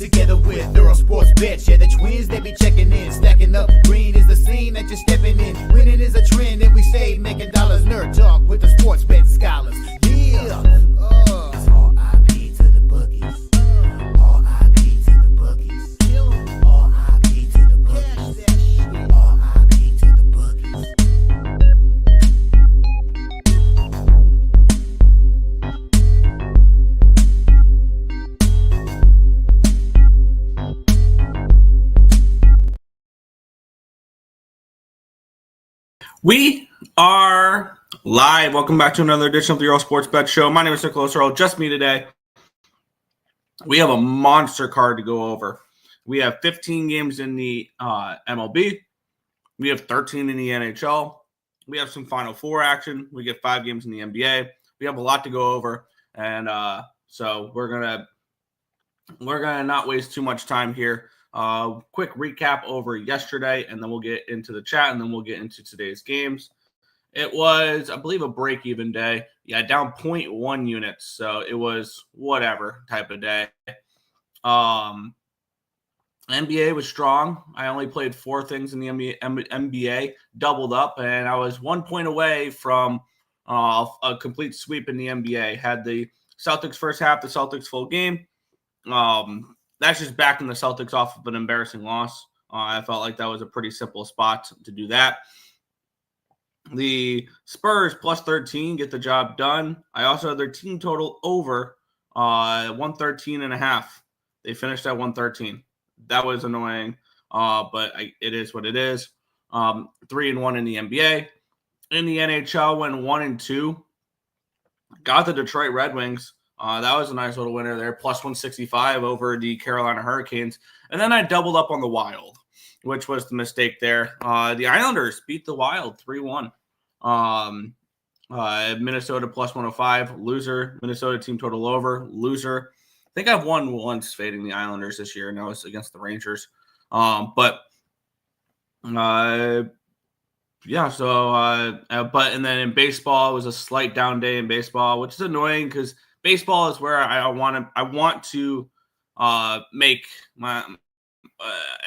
Together with Earle Sports Bets. Yeah, the twins, they be checking in. Stacking up, green is the scene that you're stepping in. Winning is a trend, and we stay making dollars. Nerd talk with the sports bet scholars. Yeah. It's R.I.P. to the bookies. R.I.P. to the bookies. R.I.P. to the bookies. R.I.P. to the bookies. We are live. Welcome back to another edition of the Earle Sports Bet Show. My name is Nicholas Earle. Just me today. We have a monster card to go over. We have 15 games in the MLB. We have 13 in the NHL. We have some Final Four action. We get 5 games in the NBA. We have a lot to go over, and so we're gonna not waste too much time here. Quick recap over yesterday, and then we'll get into the chat, and then we'll get into today's games. It was, I believe, a break-even day. Yeah, down 0.1 units, so it was whatever type of day. NBA was strong. I only played 4 things in the NBA, doubled up, and I was 1 point away from a complete sweep in the NBA. Had the Celtics first half, the Celtics full game. That's just backing the Celtics off of an embarrassing loss. I felt like that was a pretty simple spot to do that. The Spurs plus 13 get the job done. I also had their team total over 113.5. They finished at 113. That was annoying, but it is what it is. 3-1 in the NBA. In the NHL, went 1-2. Got the Detroit Red Wings. That was a nice little winner there, plus 165 over the Carolina Hurricanes. And then I doubled up on the Wild, which was the mistake there. The Islanders beat the Wild 3-1. Minnesota plus 105, loser. Minnesota team total over, loser. I think I've won once fading the Islanders this year, and that was against the Rangers. But and then in baseball, it was a slight down day in baseball, which is annoying because baseball is where I want to make my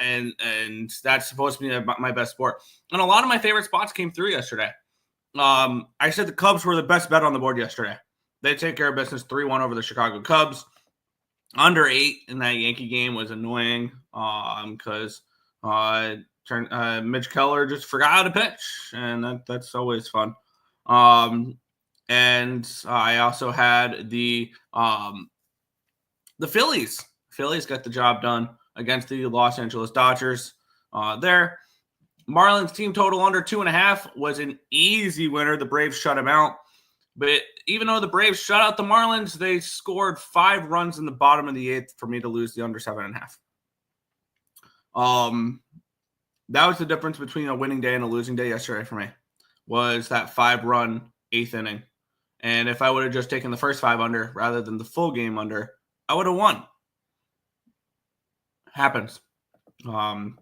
and that's supposed to be my best sport. And a lot of my favorite spots came through yesterday. I said the Cubs were the best bet on the board yesterday. They take care of business 3-1 over the Chicago Cubs. Under 8 in that Yankee game was annoying because Mitch Keller just forgot how to pitch, and that's always fun. And I also had the Phillies. Phillies got the job done against the Los Angeles Dodgers there. Marlins team total under 2.5 was an easy winner. The Braves shut him out. But even though the Braves shut out the Marlins, they scored 5 runs in the bottom of the 8th for me to lose the under 7.5. That was the difference between a winning day and a losing day yesterday for me, was that 5-run 8th inning. And if I would have just taken the first 5 under rather than the full game under, I would have won. Happens. It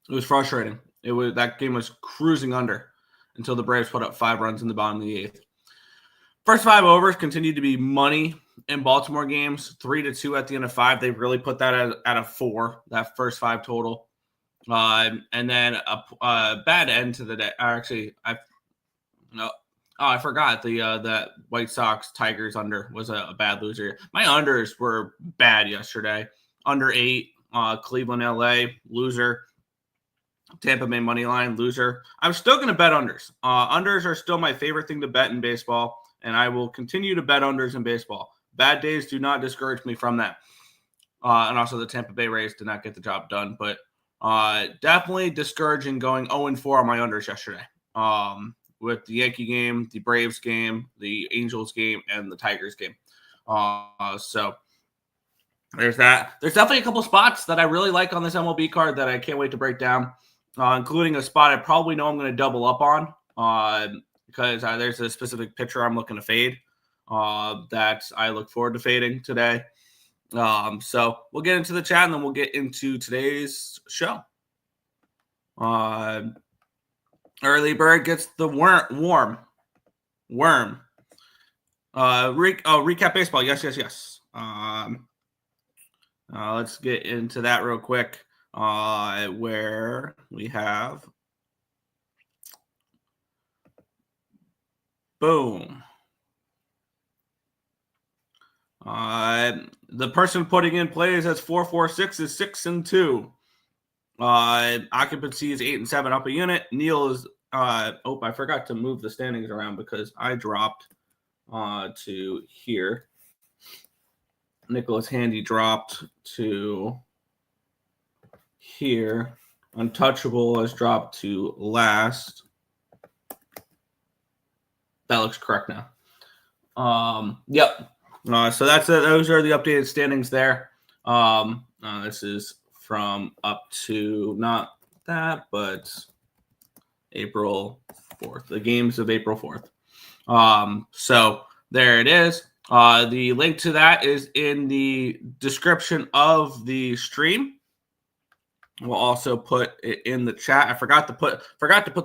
was frustrating. That game was cruising under until the Braves put up 5 runs in the bottom of the 8th. First 5 overs continued to be money in Baltimore games. 3-2 at the end of 5. They really put that at a 4. That first 5 total. And then a bad end to the day. Actually, I forgot that White Sox Tigers under was a bad loser. My unders were bad yesterday. Under 8, Cleveland, LA, loser. Tampa Bay money line, loser. I'm still going to bet unders. Unders are still my favorite thing to bet in baseball, and I will continue to bet unders in baseball. Bad days do not discourage me from that. And also the Tampa Bay Rays did not get the job done, but definitely discouraging going 0-4 on my unders yesterday. With the Yankee game, the Braves game, the Angels game, and the Tigers game. So there's that. There's definitely a couple spots that I really like on this MLB card that I can't wait to break down, including a spot I probably know I'm going to double up on because there's a specific pitcher I'm looking to fade that I look forward to fading today. So we'll get into the chat, and then we'll get into today's show. Early bird gets the worm. Recap baseball. Yes. Let's get into that real quick. Where we have boom. The person putting in plays as 4-4-6 is 6-2. Occupancy is 8 and 7 up a unit. Neil is I forgot to move the standings around because I dropped to here. Nicholas Handy dropped to here. Untouchable has dropped to last. That looks correct now. Yep. So that's it. Those are the updated standings there. This is from up to not that, but April 4th. The games of April 4th. So there it is. The link to that is in the description of the stream. We'll also put it in the chat. I forgot to put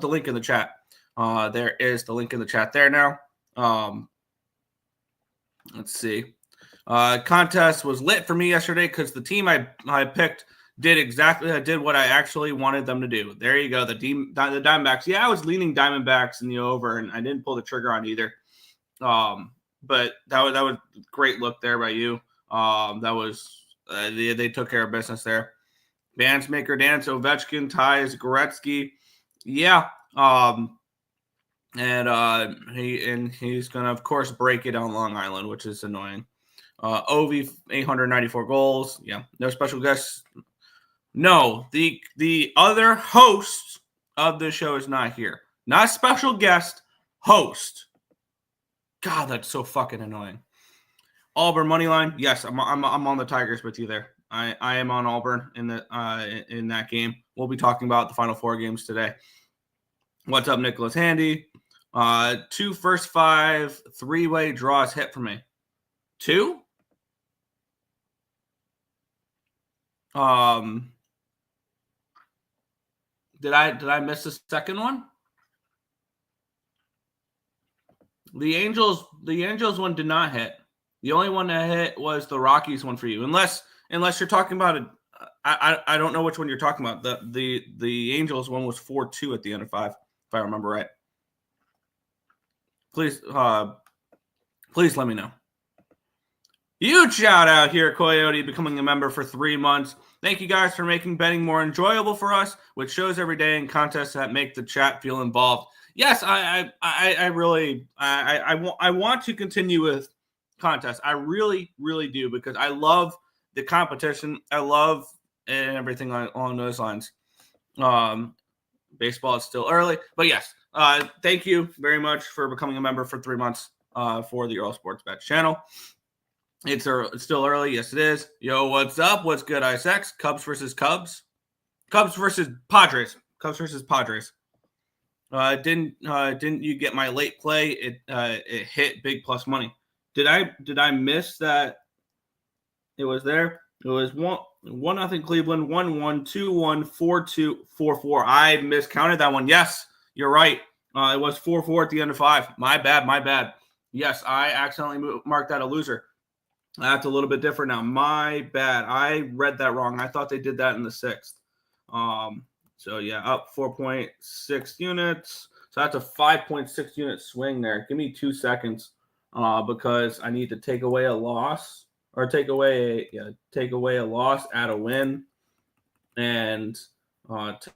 the link in the chat. There is the link in the chat there now. Let's see. Contest was lit for me yesterday because the team I picked did what I actually wanted them to do. There you go. The Diamondbacks. Yeah, I was leaning Diamondbacks in the over, and I didn't pull the trigger on either. But that was great look there by you. That was they took care of business there. Dance Maker Dance, Ovechkin, Ties, Gretzky. Yeah. He's gonna of course break it on Long Island, which is annoying. Ovi 894 goals. Yeah, no special guests. No, the other host of the show is not here. Not special guest, host. God, that's so fucking annoying. Auburn money line. Yes, I'm on the Tigers with you there. I am on Auburn in that game. We'll be talking about the Final Four games today. What's up, Nicholas Handy? 2 first 5 3-way draws hit for me. 2? Did I miss the second one? The Angels one did not hit. The only one that hit was the Rockies one for you. Unless you're talking about it. I don't know which one you're talking about. The Angels one was 4-2 at the end of 5, if I remember right. Please let me know. Huge shout out here at Coyote becoming a member for 3 months. Thank you guys for making betting more enjoyable for us with shows every day and contests that make the chat feel involved. Yes, I want to continue with contests. I really, really do because I love the competition. I love everything along those lines. Baseball is still early, but yes, thank you very much for becoming a member for 3 months for the Earle Sports Bets channel. It's still early. Yes, it is. Yo, what's up? What's good, ISX? Cubs versus Cubs. Cubs versus Padres. Cubs versus Padres. Didn't you get my late play? It hit big plus money. Did I miss that? It was there. It was 1-0 Cleveland, 1-1, 2-1, 4-2, 4-4. I miscounted that one. Yes, you're right. It was 4-4 at the end of 5. My bad. Yes, I accidentally marked that a loser. That's a little bit different now. My bad. I read that wrong. I thought they did that in the 6th. So yeah, up 4.6 units. So that's a 5.6 unit swing there. Give me 2 seconds because I need to take away a loss or take away a loss, add a win, and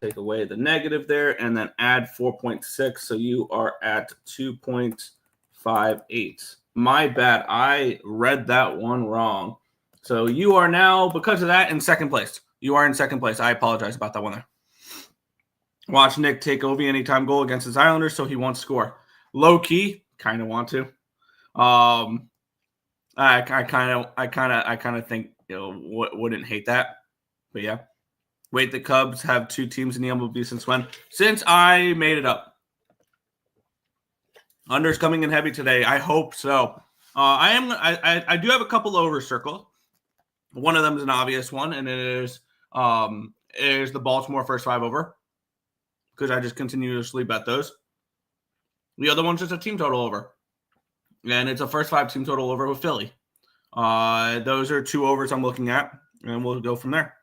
take away the negative there, and then add 4.6. So you are at 2.58. My bad. I read that one wrong. So you are now, because of that, in second place. You are in second place. I apologize about that one there. Watch Nick take Ovi anytime goal against his Islanders, so he won't score. Low key, kind of want to. I kind of think wouldn't hate that, but yeah. Wait, the Cubs have 2 teams in the MLB since when? Since I made it up. Unders coming in heavy today. I hope so. I do have a couple over circled. One of them is an obvious one, and it is the Baltimore first 5 over because I just continuously bet those. The other one's just a team total over, and it's a first 5 team total over with Philly. Those are 2 overs I'm looking at, and we'll go from there.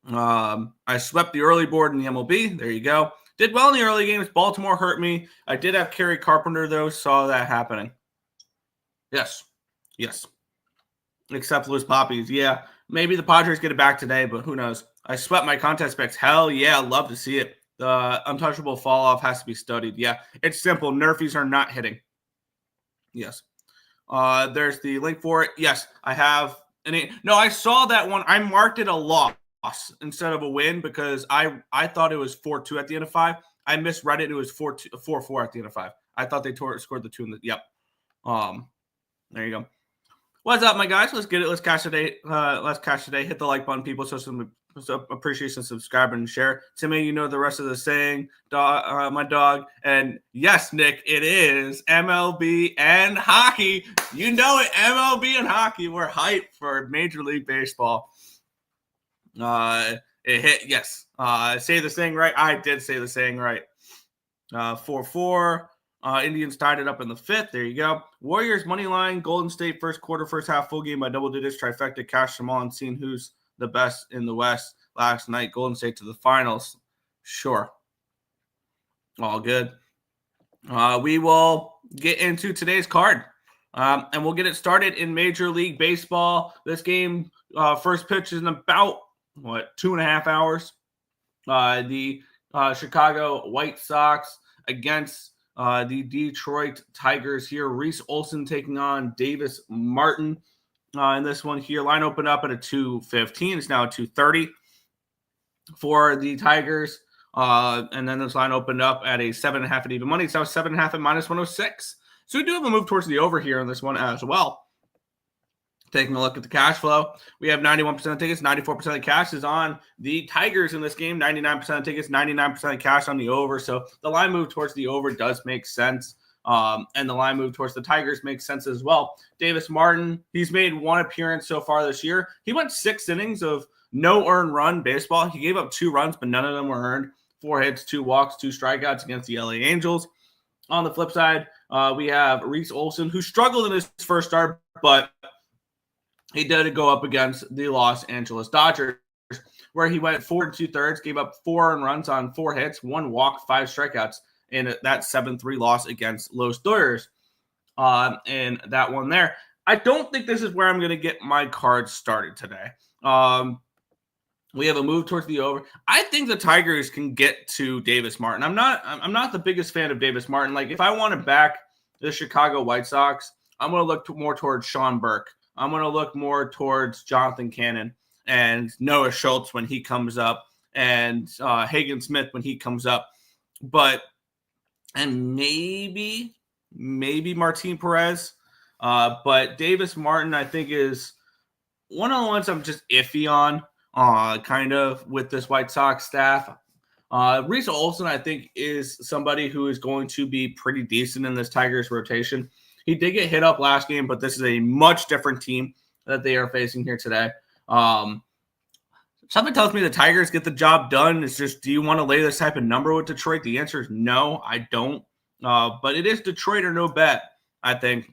I swept the early board in the MLB. There you go. Did well in the early games. Baltimore hurt me. I did have Kerry Carpenter, though. Saw that happening. Yes. Except Louis Poppies. Yeah, maybe the Padres get it back today, but who knows? I swept my contest picks. Hell yeah, love to see it. The untouchable fall off has to be studied. Yeah, it's simple. Nerfies are not hitting. Yes. There's the link for it. Yes, I have. No, I saw that one. I marked it a loss instead of a win because I thought it was 4-2 at the end of 5. I misread it. It was 4-4 at the end of 5. I thought they scored the 2 in the. Yep. There you go. What's up, my guys? Let's get it. Let's cash today. Hit the like button, people. So some appreciation, subscribe, and share. Timmy, you know the rest of the saying, my dog. And yes, Nick, it is MLB and hockey. You know it, MLB and hockey. We're hyped for Major League Baseball. It hit, yes. Say the saying right. I did say the saying right. 4-4. Indians tied it up in the 5th. There you go. Warriors money line. Golden State first quarter, first half, full game by double digits. Trifecta. Cash them all and seeing who's the best in the West last night. Golden State to the finals. Sure. All good. We will get into today's card. And we'll get it started in Major League Baseball. This game, first pitch is in about, 2.5 hours. The Chicago White Sox against the Detroit Tigers here. Reese Olson taking on Davis Martin in this one here. Line opened up at a 2:15. It's now a 2:30 for the Tigers. And then this line opened up at a 7.5 at even money. So 7.5 at -106. So we do have a move towards the over here in this one as well. Taking a look at the cash flow, we have 91% of tickets, 94% of cash is on the Tigers in this game, 99% of tickets, 99% of cash on the over. So the line move towards the over does make sense. And the line move towards the Tigers makes sense as well. Davis Martin, he's made one appearance so far this year. He went 6 innings of no earned run baseball. He gave up 2 runs, but none of them were earned. 4 hits, 2 walks, 2 strikeouts against the LA Angels. On the flip side, we have Reese Olson, who struggled in his first start, but he did go up against the Los Angeles Dodgers, where he went 4 2/3, gave up 4 earned runs on 4 hits, 1 walk, 5 strikeouts in that 7-3 loss against Los Dodgers. And that one there. I don't think this is where I'm going to get my cards started today. We have a move towards the over. I think the Tigers can get to Davis Martin. I'm not the biggest fan of Davis Martin. Like, if I want to back the Chicago White Sox, I'm going to look more towards Sean Burke. I'm going to look more towards Jonathan Cannon and Noah Schultz when he comes up, and Hagen Smith when he comes up. And maybe Martin Perez. But Davis Martin, I think, is one of the ones I'm just iffy on, kind of, with this White Sox staff. Reese Olson, I think, is somebody who is going to be pretty decent in this Tigers rotation. He did get hit up last game, but this is a much different team that they are facing here today. Something tells me the Tigers get the job done. It's just, do you want to lay this type of number with Detroit? The answer is no, I don't. But it is Detroit or no bet, I think,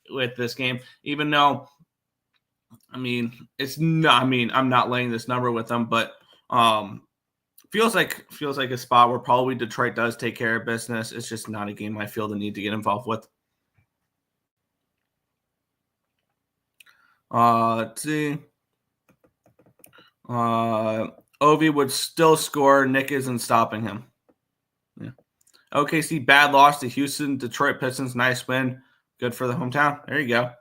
with this game. Even though, I'm not laying this number with them, but feels like a spot where probably Detroit does take care of business. It's just not a game I feel the need to get involved with. Let's see. Ovi would still score. Nick isn't stopping him. Yeah. OKC bad loss to Houston. Detroit Pistons nice win. Good for the hometown. There you go.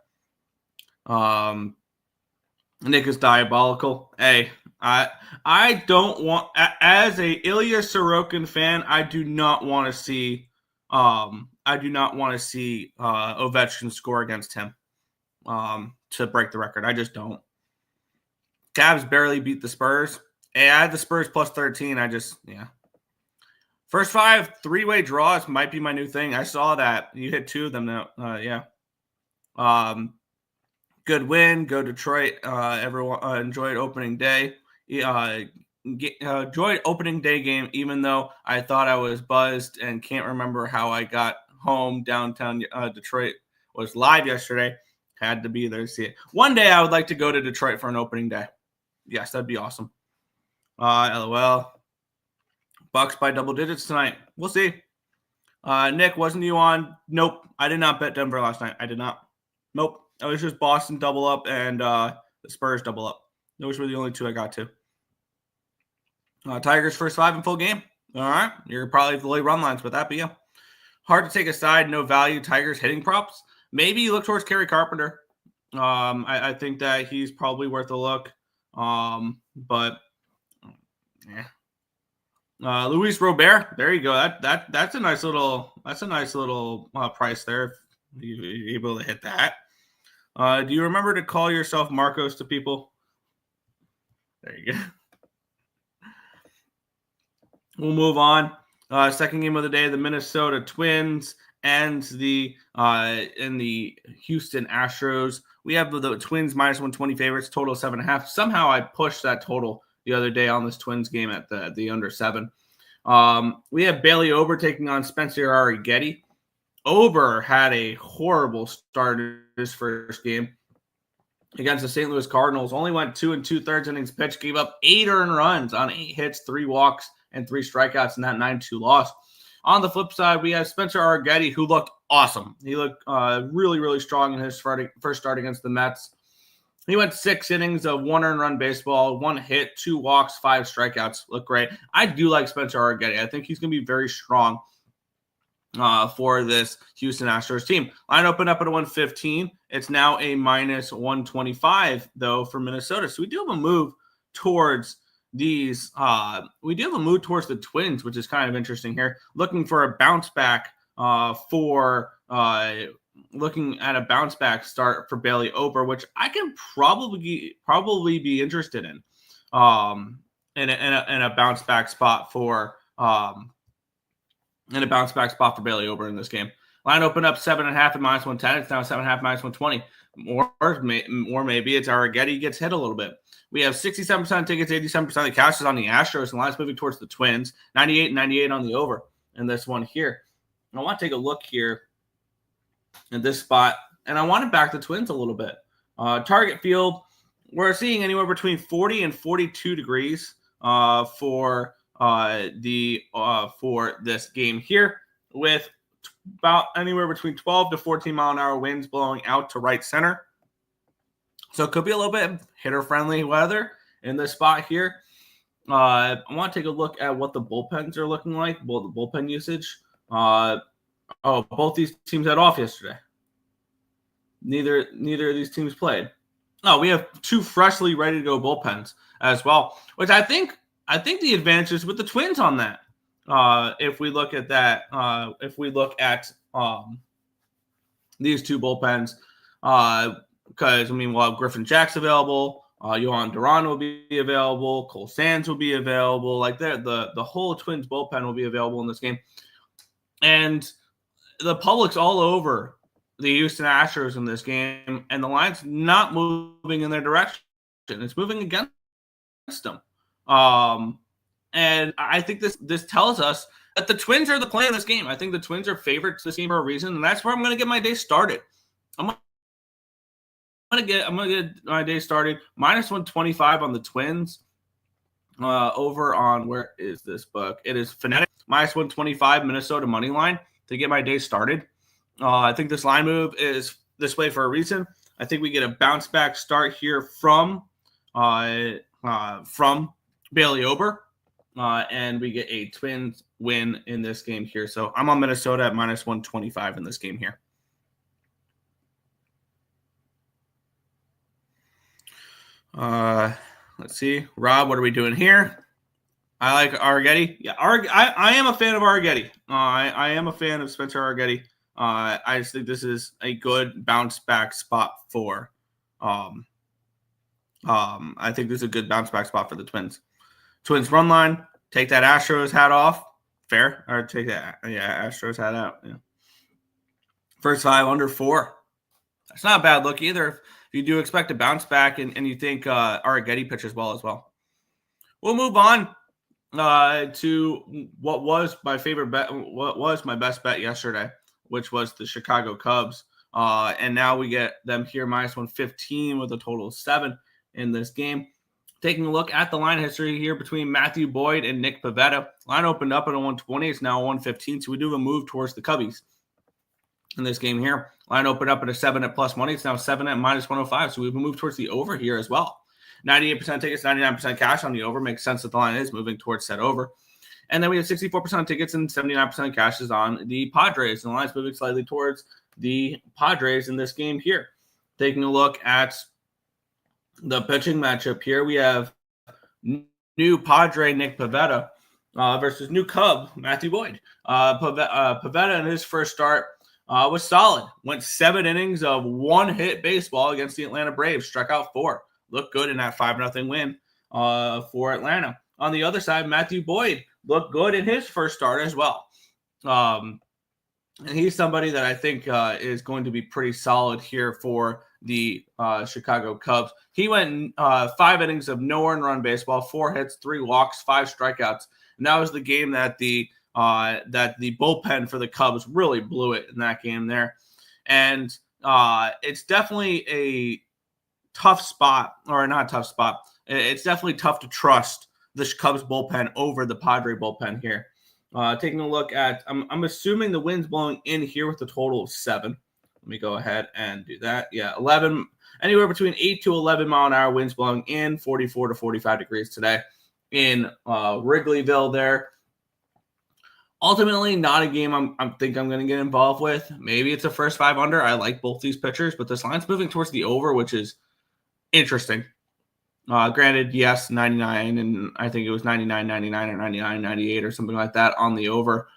Nick is diabolical. Hey, I don't want, as a Ilya Sorokin fan, I do not want to see Ovechkin score against him to break the record. I just don't. Cavs barely beat the Spurs. Hey, I had the Spurs plus 13. First 5 3-way draws might be my new thing. I saw that. You hit 2 of them now. Yeah. Good win. Go Detroit. Everyone enjoyed opening day. Enjoyed opening day game, even though I thought I was buzzed and can't remember how I got home. Downtown Detroit was live yesterday. Had to be there to see it. One day I would like to go to Detroit for an opening day. Yes, that'd be awesome. LOL. Bucks by double digits tonight. We'll see. Nick, wasn't you on? Nope. I did not bet Denver last night. I did not. Nope. I was just Boston double up and the Spurs double up. Those were the only two I got to. Tigers first 5 in full game. All right. You're probably the late run lines with that, but yeah. Hard to take a side. No value. Tigers hitting props. Maybe you look towards Kerry Carpenter. I think that he's probably worth a look. But yeah. Luis Robert, there you go. That's a nice little price there. If you're able to hit that. Do you remember to call yourself Marcos to people? There you go. We'll move on. Second game of the day, the Minnesota Twins and the Houston Astros. We have the Twins minus 120 favorites, total 7.5. Somehow I pushed that total the other day on this Twins game at the under 7. We have Bailey Ober taking on Spencer Arrighetti. Ober had a horrible start in his first game against the St. Louis Cardinals. Only went 2 2/3 innings pitched, gave up 8 earned runs on 8 hits, 3 walks, and 3 strikeouts in that 9-2 loss. On the flip side, we have Spencer Arrighetti, who looked awesome. He looked really, really strong in his first start against the Mets. He went 6 innings of 1 earned run baseball, 1 hit, 2 walks, 5 strikeouts. Look great. I do like Spencer Arrighetti. I think he's going to be very strong for this Houston Astros team. Line opened up at a 115. It's now a minus 125, though, for Minnesota. So we do have a move towards these. We do have a move towards the Twins, which is kind of interesting here. Looking for a bounce back looking at a bounce back start for Bailey Ober, which I can probably be interested in a bounce back spot for Bailey Ober in this game. Line opened up 7.5 at minus 110. It's now 7.5 minus 120. Or maybe it's Arrighetti gets hit a little bit. We have 67% tickets, 87% of the cash is on the Astros, and line's moving towards the Twins. 98 and 98 on the over in this one here. I want to take a look here at this spot, and I want to back the Twins a little bit. Target field, we're seeing anywhere between 40 and 42 degrees for this game here, with about anywhere between 12 to 14 mile an hour winds blowing out to right center. So it could be a little bit hitter-friendly weather in this spot here. I want to take a look at what the bullpens are looking like, the bullpen usage. Both these teams had off yesterday. Neither of these teams played. Oh, we have 2 freshly ready to go bullpens as well, which I think the advantage is with the Twins on that. If we look at that, these 2 bullpens, because we'll have Griffin Jax available, Yohan Duran will be available, Cole Sands will be available. Like the whole Twins bullpen will be available in this game, and the public's all over the Houston Astros in this game, and the line's not moving in their direction. It's moving against them. And I think this tells us that the Twins are the play in this game. I think the Twins are favorites this game for a reason, and that's where I'm going to get my day started. I'm going to get my day started minus 125 on the Twins. Over on, where is this book? It is Fanatic minus 125 Minnesota money line to get my day started. I think this line move is this way for a reason. I think we get a bounce back start here from Bailey Ober, and we get a Twins win in this game here. So I'm on Minnesota at minus 125 in this game here. Let's see. Rob, what are we doing here? I like Arrighetti. Yeah, I am a fan of Arrighetti. I am a fan of Spencer Arrighetti. I just think this is a good bounce back spot for I think this is a good bounce back spot for the Twins. Twins run line. Take that Astros hat off. Fair. Or take that Astros hat out. Yeah. First 5 under 4. That's not a bad look either. If you do expect a bounce back and you think Arrighetti pitches well as well. We'll move on to what was my favorite bet, what was my best bet yesterday, which was the Chicago Cubs And now we get them here minus 115 with a total of 7 in this game. Taking a look at the line history here between Matthew Boyd and Nick Pivetta. Line opened up at a 120. It's now a 115. So we do have a move towards the Cubbies in this game here. Line opened up at a 7 at plus money. It's now 7 at minus 105. So we have a move towards the over here as well. 98% tickets, 99% cash on the over. Makes sense that the line is moving towards that over. And then we have 64% tickets and 79% cash is on the Padres. And the line's moving slightly towards the Padres in this game here. Taking a look at the pitching matchup here, we have new Padre Nick Pivetta versus new Cub Matthew Boyd. Pivetta in his first start was solid. Went 7 innings of one-hit baseball against the Atlanta Braves. Struck out 4. Looked good in that 5-0 win for Atlanta. On the other side, Matthew Boyd looked good in his first start as well. And he's somebody that I think is going to be pretty solid here for the Chicago Cubs. He went 5 innings of no earned run baseball, 4 hits, 3 walks, 5 strikeouts. And that was the game that the bullpen for the Cubs really blew it in that game there. And it's definitely a tough spot, or not tough spot. It's definitely tough to trust the Cubs bullpen over the Padre bullpen here. Taking a look at, I'm assuming the wind's blowing in here with a total of 7. Let me go ahead and do that. Yeah, 11, anywhere between 8 to 11 mile an hour winds blowing in, 44 to 45 degrees today in Wrigleyville there. Ultimately, not a game I think I'm going to get involved with. Maybe it's a first 5 under. I like both these pitchers, but this line's moving towards the over, which is interesting. Granted, yes, 99, and I think it was 99, 99, or 99, 98, or something like that on the over.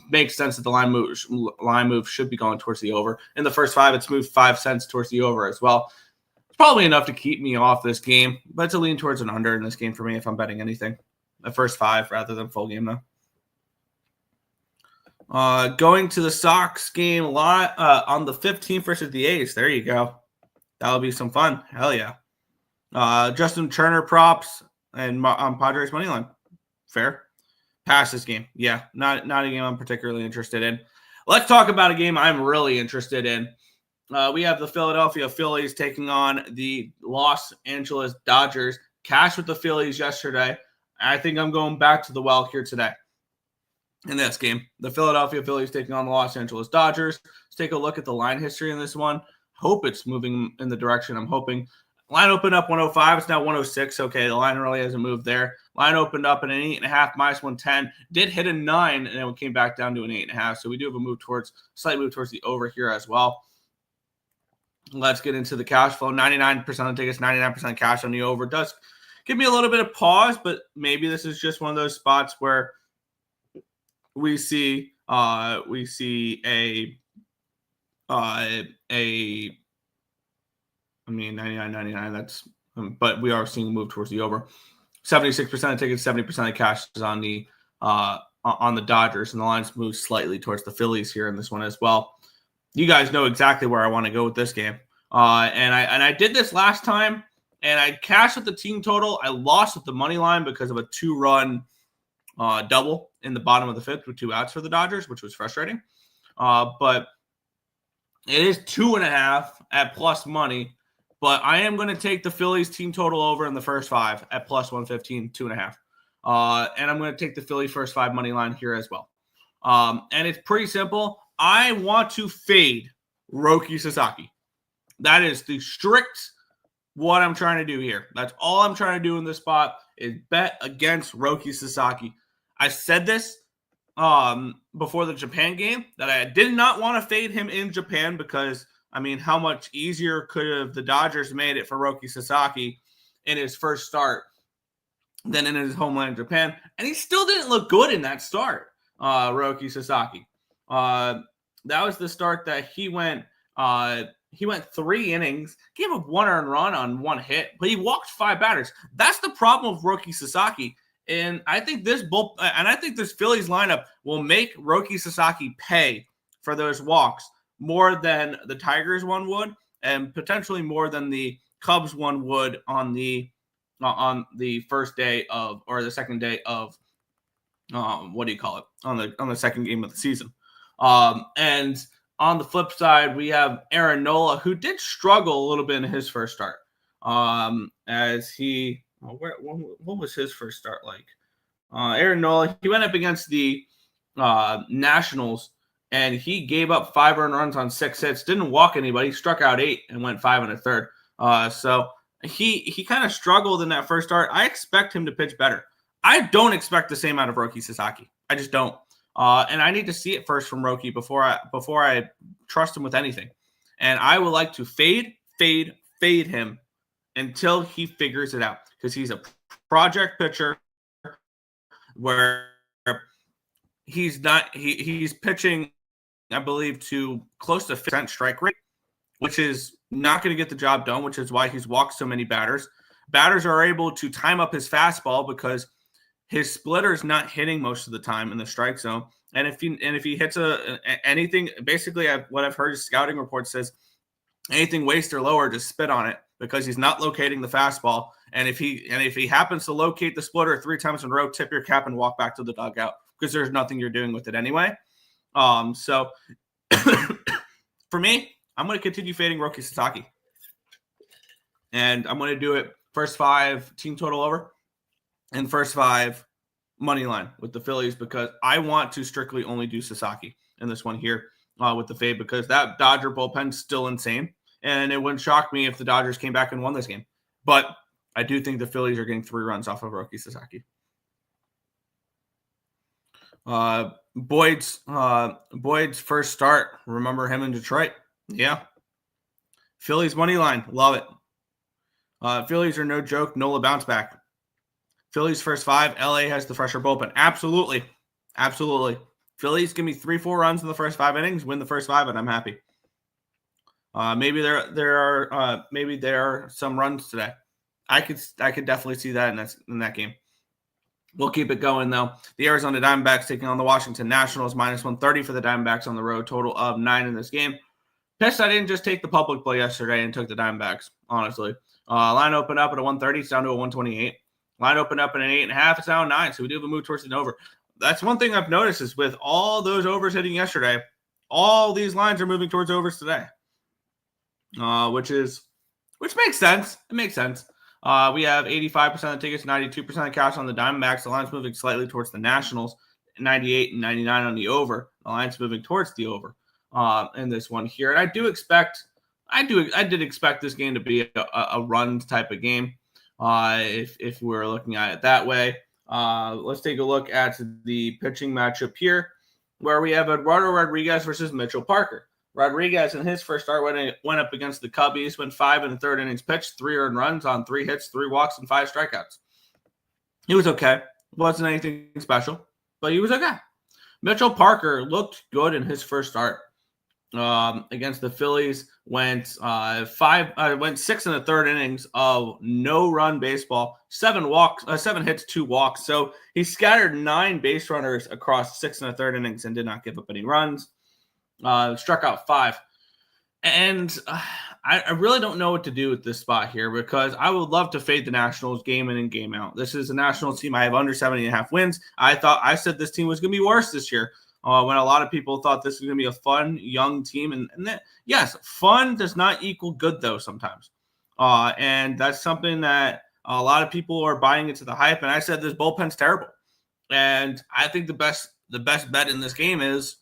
Makes sense that the line move should be going towards the over. In the first 5, it's moved 5 cents towards the over as well. It's probably enough to keep me off this game, but it's a lean towards an under in this game for me if I'm betting anything. The first 5 rather than full game, though. Going to the Sox game on the 15th versus the A's. There you go. That'll be some fun. Hell yeah. Justin Turner props and on Padres money line. Fair. Pass this game. Yeah, not a game I'm particularly interested in. Let's talk about a game I'm really interested in. We have the Philadelphia Phillies taking on the Los Angeles Dodgers. Cash with the Phillies yesterday. I think I'm going back to the well here today in this game. The Philadelphia Phillies taking on the Los Angeles Dodgers. Let's take a look at the line history in this one. Hope it's moving in the direction I'm hoping. Line opened up 105. It's now 106. Okay, the line really hasn't moved there. Line opened up at an 8.5 minus 110. Did hit a 9, and then we came back down to an 8.5. So we do have a slight move towards the over here as well. Let's get into the cash flow. 99% of tickets, 99% cash on the over. Does give me a little bit of pause, but maybe this is just one of those spots where we see a 99, that's, but we are seeing a move towards the over. 76% of tickets, 70% of cash is on the Dodgers, and the lines move slightly towards the Phillies here in this one as well. You guys know exactly where I want to go with this game. And I did this last time, and I cashed with the team total. I lost with the money line because of a 2-run double in the bottom of the 5th with 2 outs for the Dodgers, which was frustrating. But it is 2.5 at plus money. But I am going to take the Phillies team total over in the first 5 at plus 115, 2.5. And I'm going to take the Philly first 5 money line here as well. And it's pretty simple. I want to fade Roki Sasaki. That is the strict what I'm trying to do here. That's all I'm trying to do in this spot is bet against Roki Sasaki. I said this before the Japan game that I did not want to fade him in Japan because, I mean, how much easier could have the Dodgers made it for Roki Sasaki in his first start than in his homeland Japan? And he still didn't look good in that start, Roki Sasaki. That was the start that he went 3 innings, gave up 1 earned run on 1 hit, but he walked 5 batters. That's the problem with Roki Sasaki. And I think this Phillies lineup will make Roki Sasaki pay for those walks more than the Tigers one would, and potentially more than the Cubs one would on the first day of, or the second day of, on the second game of the season. And On the flip side, we have Aaron, who did struggle a little bit in his first start. As he, what was his first start like? Aaron, he went up against the Nationals, and he gave up 5 earned runs on 6 hits, didn't walk anybody, struck out 8, and went 5 1/3. So he kind of struggled in that first start. I expect him to pitch better. I don't expect the same out of Roki Sasaki. I just don't. And I need to see it first from Roki before I trust him with anything. And I would like to fade him until he figures it out, because he's a project pitcher where he's pitching, I believe, to close to 50% strike rate, which is not going to get the job done, which is why he's walked so many batters. Batters are able to time up his fastball because his splitter is not hitting most of the time in the strike zone. And if he hits anything, basically what I've heard, scouting report says anything waist or lower, just spit on it, because he's not locating the fastball. And if he happens to locate the splitter 3 times in a row, tip your cap and walk back to the dugout, because there's nothing you're doing with it anyway. So for me, I'm going to continue fading Roki Sasaki. And I'm going to do it first 5 team total over and first 5 money line with the Phillies, because I want to strictly only do Sasaki in this one here with the fade, because that Dodger bullpen's still insane. And it wouldn't shock me if the Dodgers came back and won this game. But I do think the Phillies are getting 3 runs off of Roki Sasaki. Boyd's first start. Remember him in Detroit? Yeah. Phillies money line. Love it. Phillies are no joke. Nola bounce back. Phillies first 5. LA has the fresher bullpen. Absolutely. Phillies give me 3-4 runs in the first 5 innings, win the first 5, and I'm happy. Maybe there are some runs today. I could definitely see that in that game. We'll keep it going, though. The Arizona Diamondbacks taking on the Washington Nationals, -130 for the Diamondbacks on the road, total of 9 in this game. Pissed I didn't just take the public play yesterday and took the Diamondbacks, honestly. Line opened up at a 130, it's down to a 128. Line opened up at an 8.5, it's down 9, so we do have a move towards an over. That's one thing I've noticed is with all those overs hitting yesterday, all these lines are moving towards overs today, which makes sense. It makes sense. We have 85% of the tickets, 92% of cash on the Diamondbacks. The line's moving slightly towards the Nationals, 98 and 99 on the over. The line's moving towards the over in this one here. And I did expect this game to be a run type of game if we were looking at it that way. Let's take a look at the pitching matchup here, where we have Eduardo Rodriguez versus Mitchell Parker. Rodriguez in his first start went up against the Cubbies, went 5 1/3 innings pitched, 3 earned runs on 3 hits, 3 walks, and 5 strikeouts. He was okay. Wasn't anything special, but he was okay. Mitchell Parker looked good in his first start against the Phillies. Went 6 1/3 innings of no-run baseball, 7 hits, 2 walks. So he scattered 9 base runners across 6 1/3 innings and did not give up any runs. Struck out 5. And I really don't know what to do with this spot here, because I would love to fade the Nationals game in and game out. This is a Nationals team. I have under 70.5 wins. I said this team was going to be worse this year when a lot of people thought this was going to be a fun, young team. And yes, fun does not equal good, though, sometimes. And that's something that a lot of people are buying into the hype. And I said this bullpen's terrible. And I think the best bet in this game is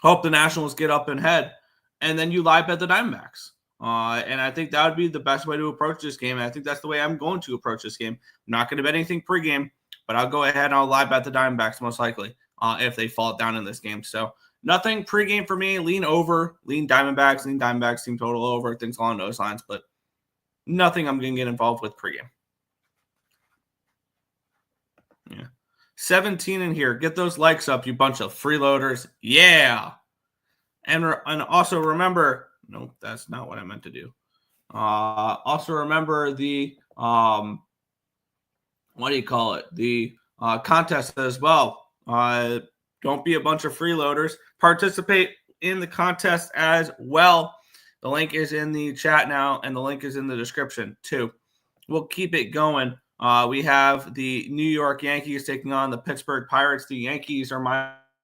hope the Nationals get up and head, and then you live bet the Diamondbacks. And I think that would be the best way to approach this game. And I think that's the way I'm going to approach this game. I'm not going to bet anything pregame, but I'll go ahead and I'll live bet the Diamondbacks most likely if they fall down in this game. So nothing pregame for me. Lean over, lean Diamondbacks, team total over, things along those lines. But nothing I'm going to get involved with pregame. Yeah. 17 in here. Get those likes up, you bunch of freeloaders. Yeah. And also remember, no, that's not what I meant to do. Also remember the, what do you call it? The contest as well. Don't be a bunch of freeloaders. Participate in the contest as well. The link is in the chat now, and the link is in the description too. We'll keep it going. We have the New York Yankees taking on the Pittsburgh Pirates. The Yankees are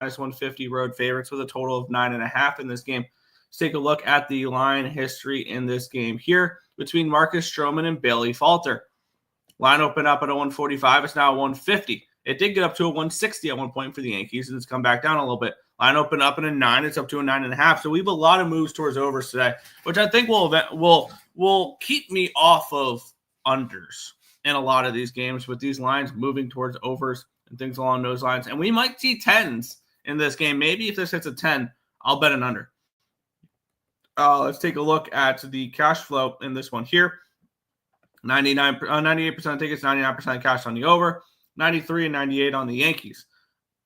-150 road favorites with a total of 9.5 in this game. Let's take a look at the line history in this game here between Marcus Stroman and Bailey Falter. Line opened up at a 145. It's now a 150. It did get up to a 160 at one point for the Yankees, and it's come back down a little bit. Line opened up at a 9. It's up to a 9.5. So we have a lot of moves towards overs today, which I think will keep me off of unders in a lot of these games with these lines moving towards overs and things along those lines. And we might see 10s in this game. Maybe if this hits a 10, I'll bet an under. Let's take a look at the cash flow in this one here. 98% tickets, 99% cash on the over, 93 and 98 on the Yankees.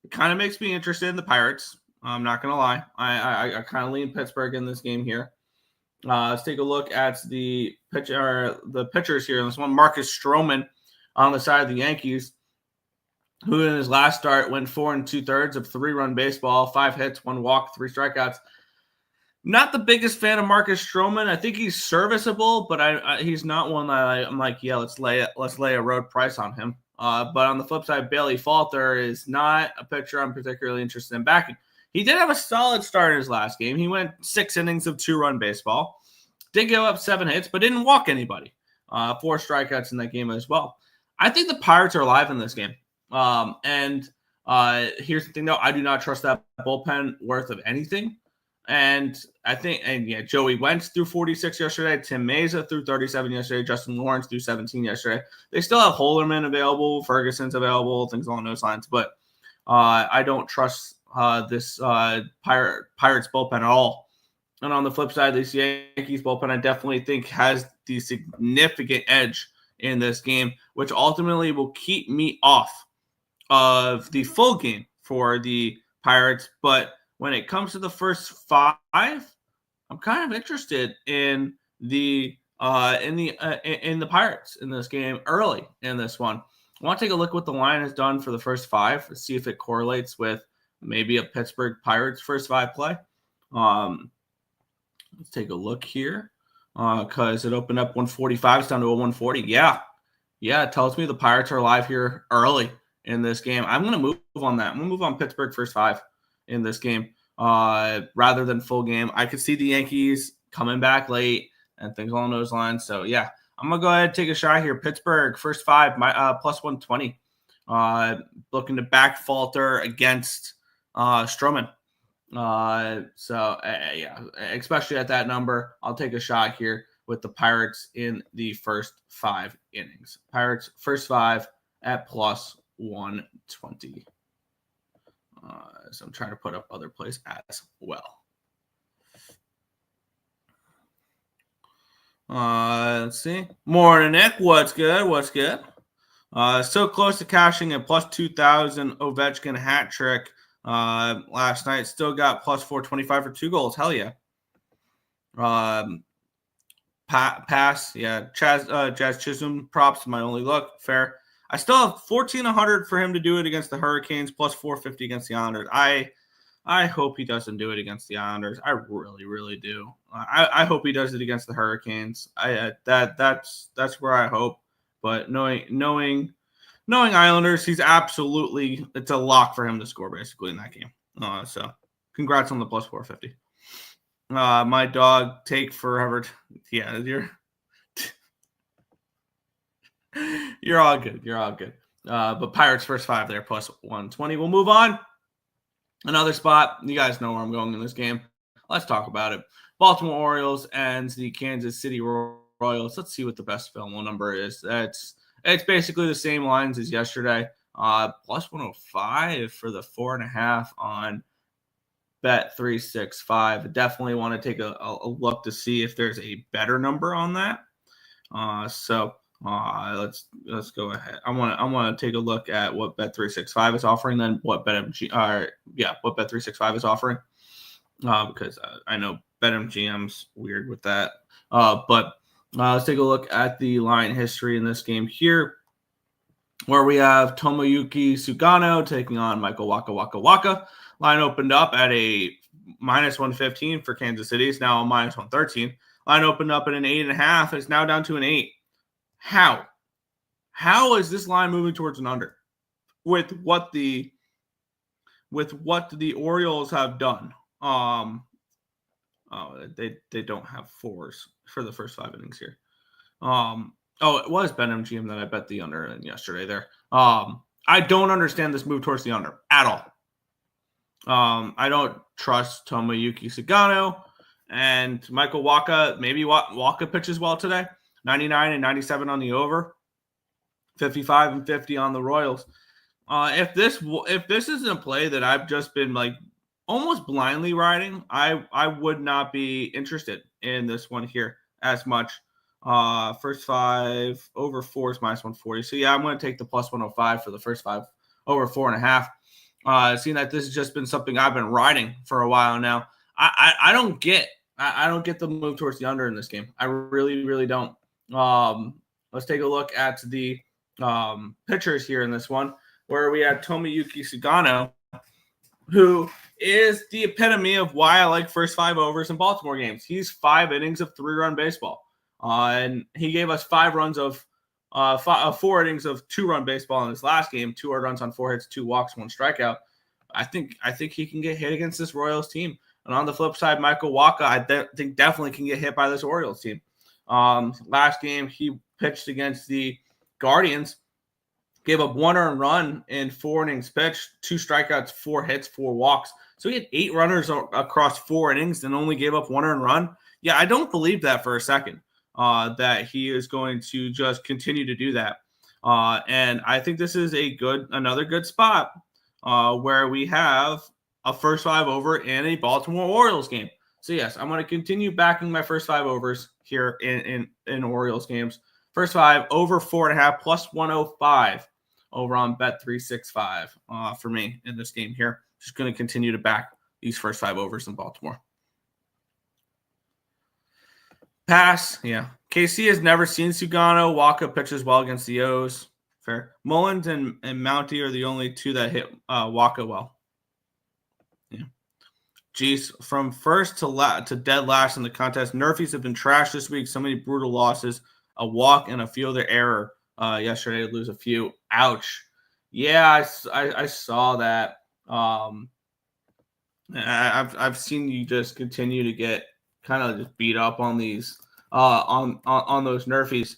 It kind of makes me interested in the Pirates. I'm not going to lie. I kind of lean Pittsburgh in this game here. Let's take a look at the pitchers here in this one. Marcus Stroman on the side of the Yankees, who in his last start went 4 2/3 of 3-run baseball, 5 hits, 1 walk, 3 strikeouts. Not the biggest fan of Marcus Stroman. I think he's serviceable, but he's not one that I'm like, yeah, let's lay a road price on him. But on the flip side, Bailey Falter is not a pitcher I'm particularly interested in backing. He did have a solid start in his last game. He went 6 innings of 2-run baseball. Did give up 7 hits, but didn't walk anybody. 4 strikeouts in that game as well. I think the Pirates are alive in this game. And here's the thing, though. I do not trust that bullpen worth of anything. And I think, Joey Wentz threw 46 yesterday. Tim Meza threw 37 yesterday. Justin Lawrence threw 17 yesterday. They still have Holderman available. Ferguson's available. Things along those lines. But I don't trust this Pirates bullpen at all. And on the flip side, this Yankees bullpen, I definitely think has the significant edge in this game, which ultimately will keep me off of the full game for the Pirates. But when it comes to the first 5, I'm kind of interested in the Pirates in this game early in this one. I want to take a look at what the line has done for the first 5, see if it correlates with maybe a Pittsburgh Pirates first 5 play. Let's take a look here because it opened up 145. It's down to a 140. Yeah, it tells me the Pirates are alive here early in this game. I'm going to move on that. I'm going to move on Pittsburgh first 5 in this game rather than full game. I could see the Yankees coming back late and things along those lines. So, yeah, I'm going to go ahead and take a shot here. Pittsburgh first 5, plus 120. Looking to back Falter against Stroman. Especially at that number, I'll take a shot here with the Pirates in the first 5 innings. Pirates first 5 at plus 120. So I'm trying to put up other plays as well. Let's see. Morning, Nick. What's good? So close to cashing a plus 2,000 Ovechkin hat trick last night. Still got plus 425 for 2 goals. Hell yeah. Pass. Yeah. Jazz Chisholm props. My only look. Fair. I still have 1,400 for him to do it against the Hurricanes, plus 450 against the Islanders. I hope he doesn't do it against the Islanders. I really, really do. I hope he does it against the Hurricanes. That's where I hope. But knowing Islanders, it's a lock for him to score basically in that game. So congrats on the plus 450. My dog take forever. Yeah, you're all good. But Pirates first 5 there, plus 120. We'll move on. Another spot. You guys know where I'm going in this game. Let's talk about it. Baltimore Orioles and the Kansas City Royals. Let's see what the best available number is. It's basically the same lines as yesterday. Plus 105 for the 4.5 on Bet365. Definitely want to take a look to see if there's a better number on that. Let's go ahead. I want to take a look at what Bet365 is offering, then what Bet365 is offering. Because I know BetMGM's weird with that. But let's take a look at the line history in this game here, where we have Tomoyuki Sugano taking on Michael Waka. Line opened up at a minus 115 for Kansas City. It's now a minus 113. Line opened up at an 8.5. It's now down to an 8. How is this line moving towards an under with what the with what the Orioles have done. They don't have fours for the first 5 innings here. It was BetMGM that I bet the under in yesterday there. I don't understand this move towards the under at all. I don't trust Tomoyuki Sugano and Michael Wacha. Maybe Wacha pitches well today. 99 and 97 on the over, 55 and 50 on the Royals. If this isn't a play that I've just been like almost blindly riding, I would not be interested in this one here as much. First 5 over 4 is -140. So yeah, I'm going to take the +105 for the first 5 over 4.5. Seeing that this has just been something I've been riding for a while now. I don't get the move towards the under in this game. I really, really don't. Let's take a look at the pitchers here in this one, where we had Tomoyuki Sugano, who is the epitome of why I like first 5 overs in Baltimore games. He's 5 innings of 3-run baseball. And he gave us 5 runs of 4 innings of 2-run baseball in his last game, 2 earned runs on 4 hits, 2 walks, 1 strikeout. I think he can get hit against this Royals team. And on the flip side, Michael Wacha, I think definitely can get hit by this Orioles team. Last game, he pitched against the Guardians, gave up 1 earned run in 4 innings pitched, 2 strikeouts, 4 hits, 4 walks. So he had 8 runners across 4 innings and only gave up 1 earned run. Yeah, I don't believe that for a second, that he is going to just continue to do that. And I think this is another good spot where we have a first 5 over in a Baltimore Orioles game. So yes, I'm going to continue backing my first 5 overs here in Orioles games. First 5 over 4.5 +105 over on Bet365 for me in this game here. Just going to continue to back these first 5 overs in Baltimore. Pass, yeah. KC has never seen Sugano. Wacha pitches well against the O's. Fair. Mullins and Mounty are the only 2 that hit Wacha well. Yeah. Geez, from first to dead last in the contest. Nerfies have been trashed this week. So many brutal losses. A walk and a fielder error yesterday to lose a few. Ouch. Yeah, I saw that. I've seen you just continue to get kind of just beat up on these on those Nerfies.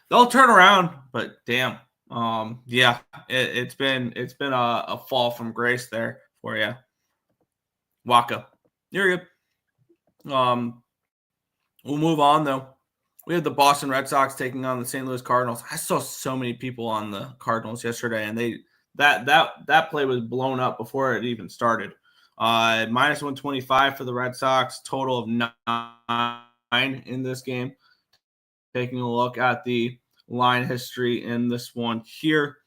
They'll turn around, but damn. Yeah, it's been a fall from grace there for you. Wacha. You're good. We'll move on though. We had the Boston Red Sox taking on the St. Louis Cardinals. I saw so many people on the Cardinals yesterday, and that play was blown up before it even started. -125 for the Red Sox, total of 9 in this game. Taking a look at the line history in this one here,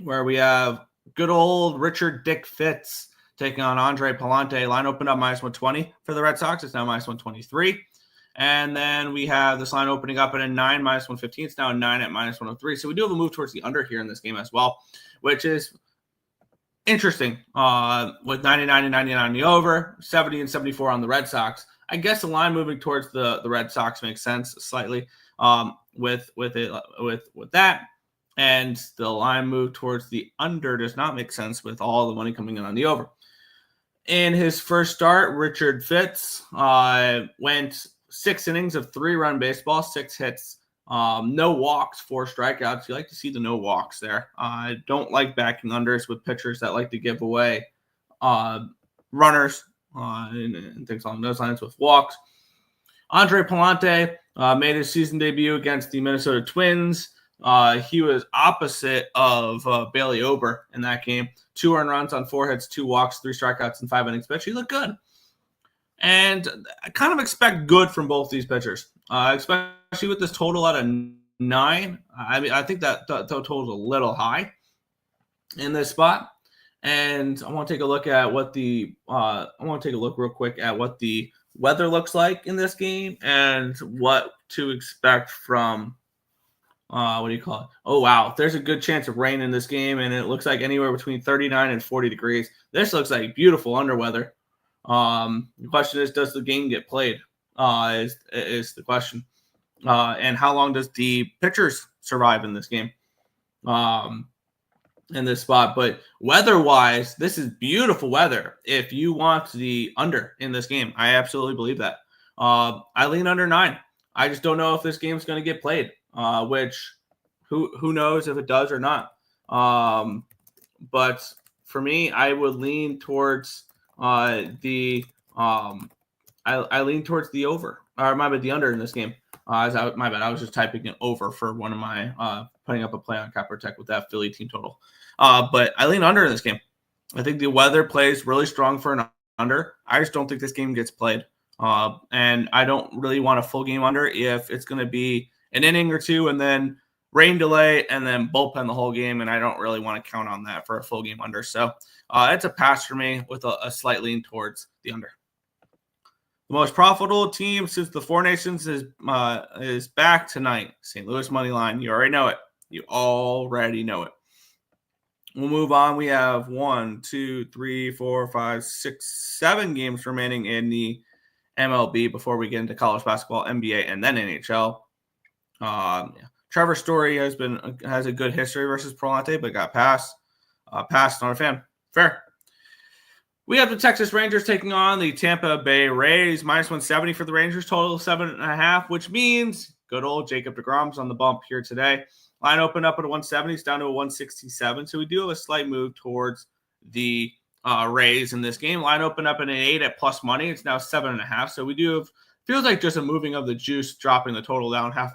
where we have good old Richard Dick Fitz taking on Andre Palante. Line opened up -120 for the Red Sox. It's now -123. And then we have this line opening up at a 9, -115. It's now a 9 at -103. So we do have a move towards the under here in this game as well, which is interesting with 99 and 99 on the over, 70 and 74 on the Red Sox. I guess the line moving towards the Red Sox makes sense slightly with that. And the line move towards the under does not make sense with all the money coming in on the over. In his first start, Richard Fitz went 6 innings of 3-run baseball, 6 hits, no walks, 4 strikeouts. You like to see the no walks there. I don't like backing unders with pitchers that like to give away runners and things along those lines with walks. Andre Palante made his season debut against the Minnesota Twins. He was opposite of Bailey Ober in that game. 2 earned runs on 4 hits, 2 walks, 3 strikeouts, and 5 innings pitched. He looked good. And I kind of expect good from both these pitchers, especially with this total at a 9. I mean, I think that total is a little high in this spot. And I want to take a look at what real quick at what the weather looks like in this game and what to expect from what do you call it? Oh, wow. There's a good chance of rain in this game, and it looks like anywhere between 39 and 40 degrees. This looks like beautiful under weather. The question is, does the game get played? Is the question. And how long does the pitchers survive in this game? in this spot. But weather-wise, this is beautiful weather if you want the under in this game. I absolutely believe that. I lean under 9. I just don't know if this game's going to get played, which who knows if it does or not. But for me, I would lean towards I lean towards the over, or the under in this game. My bad. I was just typing it over for one of my putting up a play on Cap Protect with that Philly team total. But I lean under in this game. I think the weather plays really strong for an under. I just don't think this game gets played. And I don't really want a full game under if it's going to be an inning or two and then rain delay and then bullpen the whole game. And I don't really want to count on that for a full game under. So it's a pass for me with a slight lean towards the under. The most profitable team since the Four Nations is back tonight. St. Louis money line. You already know it. You already know it. We'll move on. We have 1, 2, 3, 4, 5, 6, 7 games remaining in the MLB before we get into college basketball, NBA, and then NHL. Trevor Story has a good history versus Prolante, but got passed. Not a fan. Fair. We have the Texas Rangers taking on the Tampa Bay Rays. -170 for the Rangers, total 7.5, which means good old Jacob deGrom's on the bump here today. Line opened up at a 170, it's down to a 167. So we do have a slight move towards the Rays in this game. Line opened up at an 8 at plus money. It's now 7.5. So we do have, feels like just a moving of the juice, dropping the total down half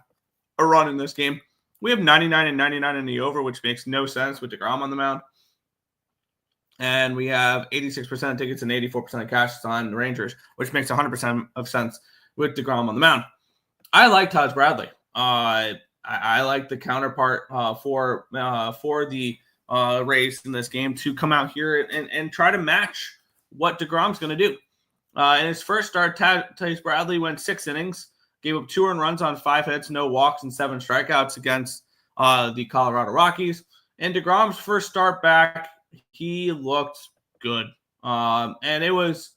a run in this game. We have 99 and 99 in the over, which makes no sense with deGrom on the mound. And we have 86% of tickets and 84% of cash on the Rangers, which makes 100% of sense with deGrom on the mound. I like Taj Bradley. I like the counterpart for the Rays in this game to come out here and try to match what deGrom's going to do. In his first start, Taj Bradley went 6 innings, gave up 2 earned runs on 5 hits, no walks, and 7 strikeouts against the Colorado Rockies. In deGrom's first start back, he looked good. And it was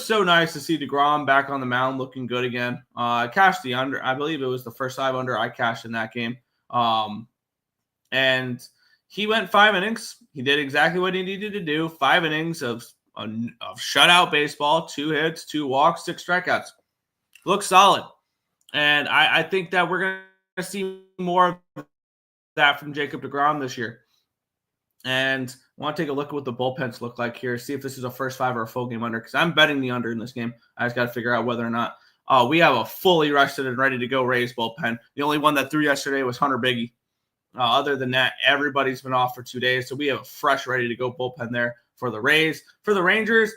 so nice to see deGrom back on the mound looking good again. I cashed the under. I believe it was the first 5 under I cashed in that game. And he went 5 innings. He did exactly what he needed to do. 5 innings of shutout baseball, 2 hits, 2 walks, 6 strikeouts. Looks solid. And I think that we're going to see more of that from Jacob deGrom this year. And I want to take a look at what the bullpens look like here, see if this is a first 5 or a full game under, because I'm betting the under in this game. I just got to figure out whether or not we have a fully rested and ready to go Rays bullpen. The only one that threw yesterday was Hunter Biggie. Other than that, everybody's been off for 2 days, so we have a fresh, ready to go bullpen there for the Rays. For the Rangers,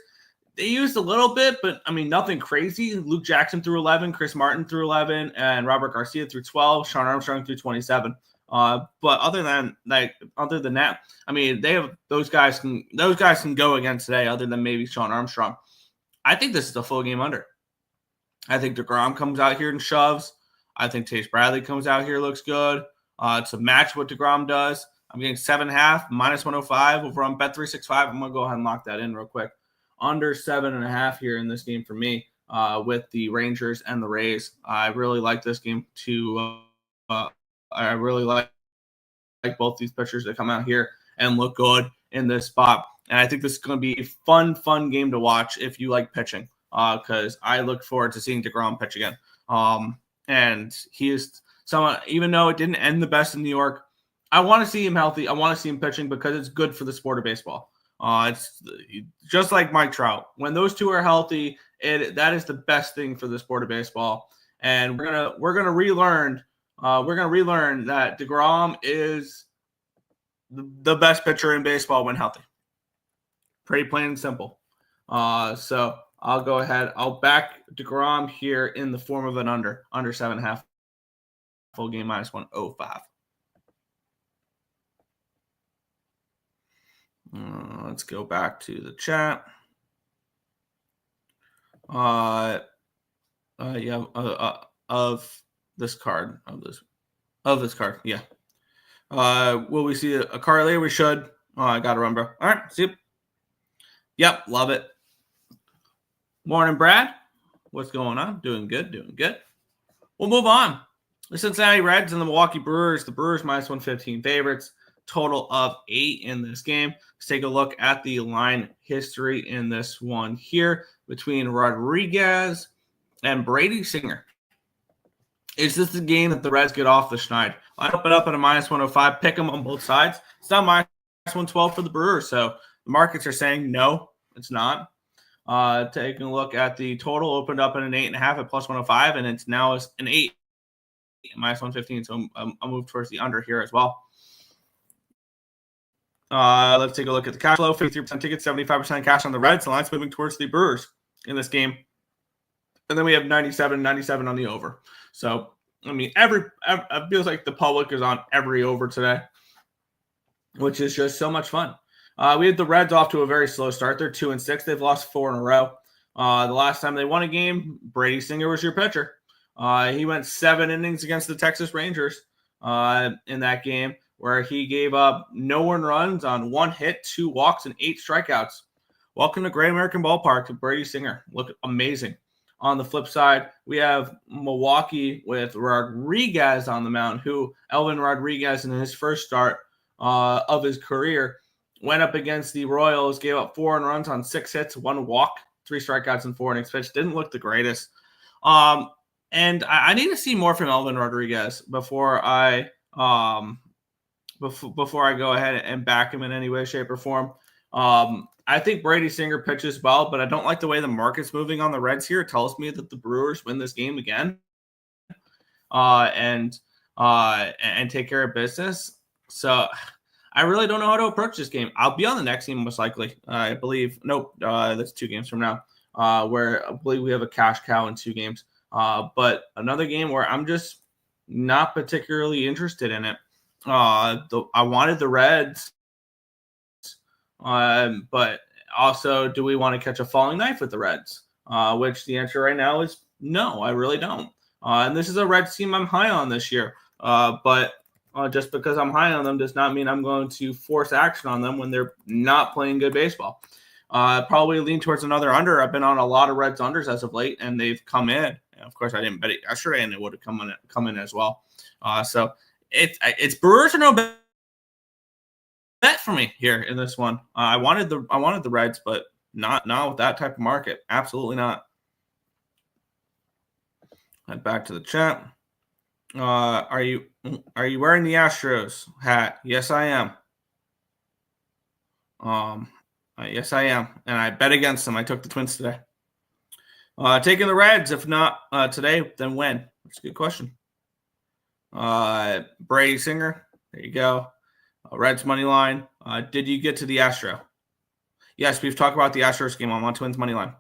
they used a little bit, but I mean, nothing crazy. Luke Jackson threw 11, Chris Martin threw 11, and Robert Garcia threw 12, Sean Armstrong threw 27. But other than that, I mean, they have those guys can go again today. Other than maybe Sean Armstrong, I think this is a full game under. I think deGrom comes out here and shoves. I think Taj Bradley comes out here, looks good. To match what deGrom does, I'm getting 7.5 -105 over on Bet365. I'm gonna go ahead and lock that in real quick. Under 7.5 here in this game for me with the Rangers and the Rays. I really like this game too. I really like both these pitchers that come out here and look good in this spot. And I think this is going to be a fun game to watch if you like pitching, because I look forward to seeing deGrom pitch again. And he is someone, even though it didn't end the best in New York, I want to see him healthy. I want to see him pitching because it's good for the sport of baseball. It's just like Mike Trout. When those two are healthy, that is the best thing for the sport of baseball. And we're gonna relearn that deGrom is the best pitcher in baseball when healthy. Pretty plain and simple. So I'll go ahead. I'll back deGrom here in the form of an under 7.5. Full game -105. Let's go back to the chat. Of this card. Yeah. Will we see a card later? We should. I got to remember. All right. See you. Yep. Love it. Morning, Brad. What's going on? Doing good. We'll move on. The Cincinnati Reds and the Milwaukee Brewers. The Brewers -115 favorites. total of 8 in this game. Let's take a look at the line history in this one here between Rodriguez and Brady Singer. Is this the game that the Reds get off the schneid? I open up at a minus 105, pick them on both sides. It's not minus 112 for the Brewers, so the markets are saying no, it's not. Taking a look at the total, opened up at an 8.5 at plus 105, and it's now an 8 minus 115. So I'll move towards the under here as well. Let's take a look at the cash flow. 53% tickets, 75% cash on the Reds. The line's moving towards the Brewers in this game. And then we have 97 on the over. So, I mean, it feels like the public is on every over today, which is just so much fun. We had the Reds off to a very slow start. They're 2-6. They've lost 4 in a row. The last time they won a game, Brady Singer was your pitcher. He went 7 innings against the Texas Rangers in that game, where he gave up no earned runs on 1 hit, 2 walks, and 8 strikeouts. Welcome to Great American Ballpark, Brady Singer. Look amazing. On the flip side, we have Milwaukee with Rodriguez on the mound, who Elvin Rodriguez in his first start of his career went up against the Royals, gave up 4 earned runs on 6 hits, 1 walk, 3 strikeouts, and 4 innings pitched. Didn't look the greatest. And I need to see more from Elvin Rodriguez before I go ahead and back him in any way, shape, or form. I think Brady Singer pitches well, but I don't like the way the market's moving on the Reds here. It tells me that the Brewers win this game again and take care of business. So I really don't know how to approach this game. I'll be on the next game most likely. I believe. Nope, that's 2 games from now, where I believe we have a cash cow in 2 games. But another game where I'm just not particularly interested in it. I wanted the Reds. But also, do we want to catch a falling knife with the Reds? Which the answer right now is no, I really don't. And this is a Reds team I'm high on this year. But just because I'm high on them does not mean I'm going to force action on them when they're not playing good baseball. Probably lean towards another under. I've been on a lot of Reds unders as of late, and they've come in. And of course, I didn't bet it yesterday, and it would have come in as well. So it's Brewers or no bet for me here in this one. I wanted the Reds, but not with that type of market. Absolutely not. Head back to the chat. Are you wearing the Astros hat? Yes, I am. Yes, I am, and I bet against them. I took the Twins today. Taking the Reds. If not today, then when? That's a good question. Brady Singer. There you go. Reds money line. Did you get to the Astro? Yes, we've talked about the Astros game. I'm on Twins money line.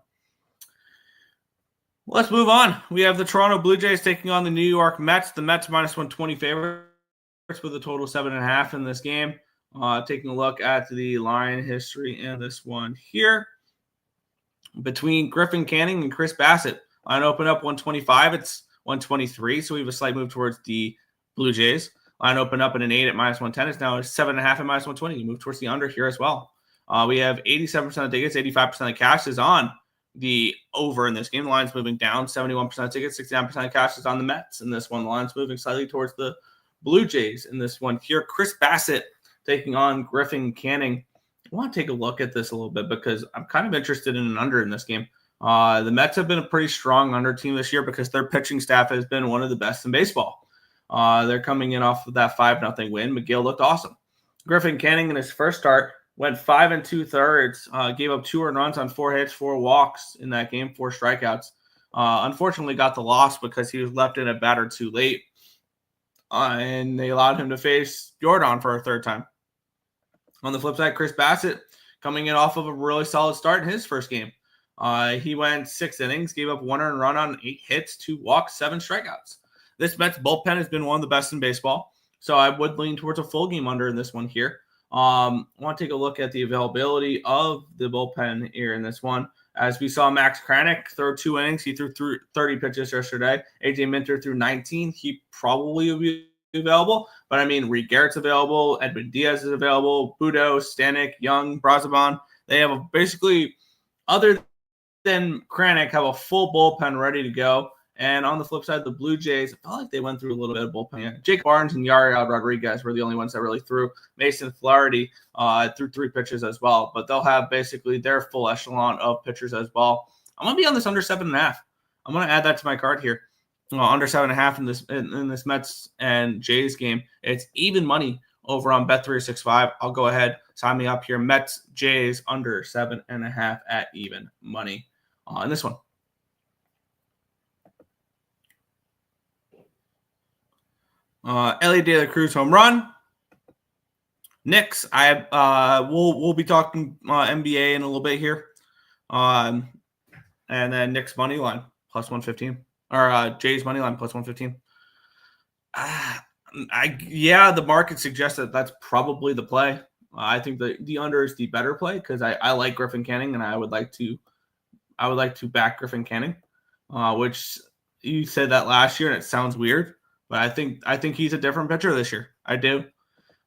Let's move on. We have the Toronto Blue Jays taking on the New York Mets. The Mets minus 120 favorites with a total 7.5 in this game. Taking a look at the line history in this one here. Between Griffin Canning and Chris Bassett. Line open up 125. It's 123, so we have a slight move towards the Blue Jays. Line open up at an 8 at minus 110. It's now 7.5 at minus 120. You move towards the under here as well. We have 87% of tickets, 85% of cash is on the over in this game. The line's moving down, 71% of tickets, 69% of cash is on the Mets in this one. The line's moving slightly towards the Blue Jays in this one here. Chris Bassett taking on Griffin Canning. I want to take a look at this a little bit because I'm kind of interested in an under in this game. The Mets have been a pretty strong under team this year because their pitching staff has been one of the best in baseball. They're coming in off of that 5-0 win. McGill looked awesome. Griffin Canning in his first start went 5 2/3, gave up 2 earned runs on 4 hits, 4 walks in that game, 4 strikeouts. Unfortunately got the loss because he was left in a batter too late. And they allowed him to face Jordan for a 3rd time. On the flip side, Chris Bassett coming in off of a really solid start in his first game. He went 6 innings, gave up 1 earned run on 8 hits, 2 walks, 7 strikeouts. This Mets bullpen has been one of the best in baseball, so I would lean towards a full game under in this one here. I want to take a look at the availability of the bullpen here in this one. As we saw Max Kranick throw 2 innings. He threw 30 pitches yesterday. AJ Minter threw 19. He probably will be available, but I mean, Reed Garrett's available. Edwin Diaz is available. Budo, Stanek, Young, Brazaban. They have basically, other than Kranick, have a full bullpen ready to go. And on the flip side, the Blue Jays, I felt like they went through a little bit of bullpen. Jake Barnes and Yariel Rodriguez were the only ones that really threw. Mason Flaherty threw 3 pitches as well, but they'll have basically their full echelon of pitchers as well. I'm going to be on this under 7.5. I'm going to add that to my card here. Under 7.5 in this Mets and Jays game. It's even money over on Bet365. I'll go ahead, sign me up here. Mets, Jays, under 7.5 at even money in this one. Ellie De La Cruz home run. Knicks, we'll be talking NBA in a little bit here. And then Knicks money line plus 115. Or Jays money line plus 115. The market suggests that that's probably the play. I think the under is the better play because I like Griffin Canning and I would like to back Griffin Canning, which you said that last year and it sounds weird, but I think he's a different pitcher this year. I do.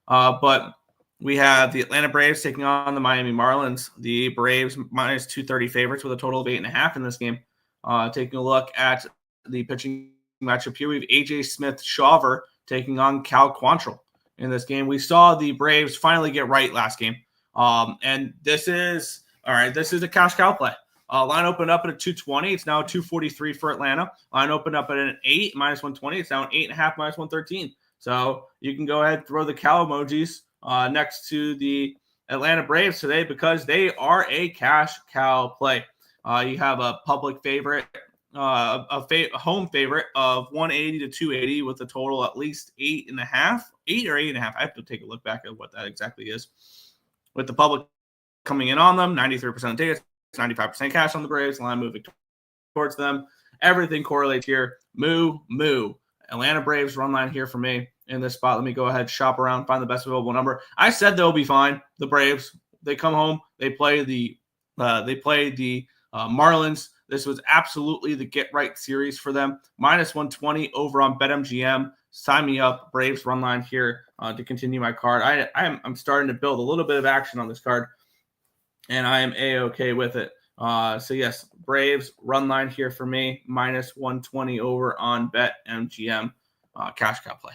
But we have the Atlanta Braves taking on the Miami Marlins. The Braves minus 230 favorites with a total of 8.5 in this game. Taking a look at the pitching matchup here, we have AJ Smith-Shawver taking on Cal Quantrill in this game. We saw the Braves finally get right last game. And this is a cash cow play. Line opened up at a 220. It's now 243 for Atlanta. Line opened up at an 8, minus 120. It's now an 8.5, minus 113. So you can go ahead and throw the cow emojis next to the Atlanta Braves today because they are a cash cow play. You have a public favorite, a home favorite of 180 to 280 with a total at least 8.5, 8 or 8.5. I have to take a look back at what that exactly is. With the public coming in on them, 93% of tickets, 95% cash on the Braves. Line moving towards them. Everything correlates here. Moo. Atlanta Braves run line here for me in this spot. Let me go ahead, shop around, find the best available number. I said they'll be fine. The Braves, they come home, they play the Marlins. This was absolutely the get right series for them. Minus 120 over on BetMGM. Sign me up. Braves run line here to continue my card. I'm starting to build a little bit of action on this card, and I am A-okay with it. So yes, Braves run line here for me. Minus 120 over on BetMGM. Cash cow play.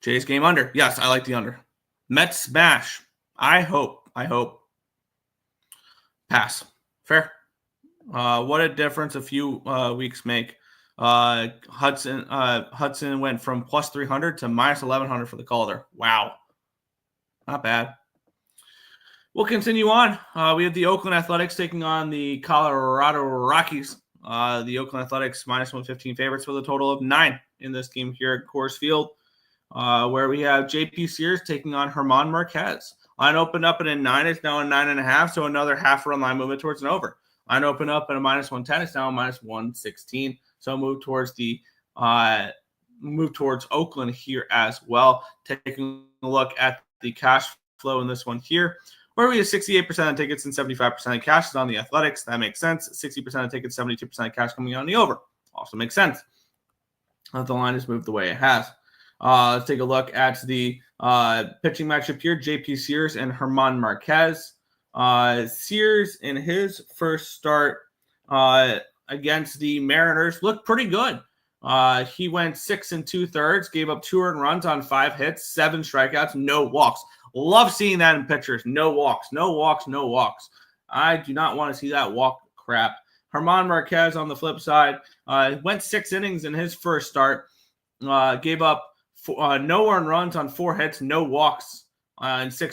Jays game under. Yes, I like the under. Mets smash. I hope. Pass. Fair. What a difference a few weeks make. Hudson went from plus 300 to minus 1,100 for the Calder. Wow. Not bad. We'll continue on. We have the Oakland Athletics taking on the Colorado Rockies. The Oakland Athletics minus 115 favorites with a total of 9 in this game here at Coors Field, where we have JP Sears taking on German Marquez. Line opened up at a 9. It's now a 9.5, so another half run line movement towards an over. Line opened up at a minus 110. It's now a minus 116. So move towards Oakland here as well. Taking a look at the cash flow in this one here, where we have 68% of tickets and 75% of cash is on the Athletics. That makes sense. 60% of tickets, 72% of cash coming on the over. Also makes sense. The line has moved the way it has. Let's take a look at the pitching matchup here. JP Sears and German Marquez. Sears in his first start against the Mariners looked pretty good. He went 6 2/3, gave up 2 earned runs on 5 hits, 7 strikeouts, no walks. Love seeing that in pitchers. No walks. I do not want to see that walk crap. German Marquez on the flip side went 6 innings in his first start. Gave up no earned runs on 4 hits, no walks, and 4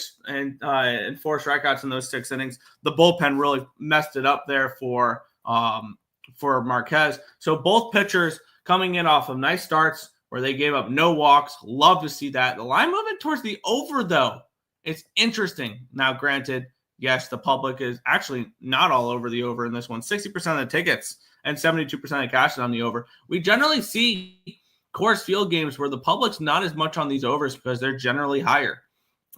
strikeouts in those 6 innings. The bullpen really messed it up there for Marquez. So both pitchers coming in off of nice starts where they gave up no walks. Love to see that. The line moving towards the over, though, it's interesting. Now, granted, yes, the public is actually not all over the over in this one. 60% of the tickets and 72% of cash is on the over. We generally see Coors Field games where the public's not as much on these overs because they're generally higher.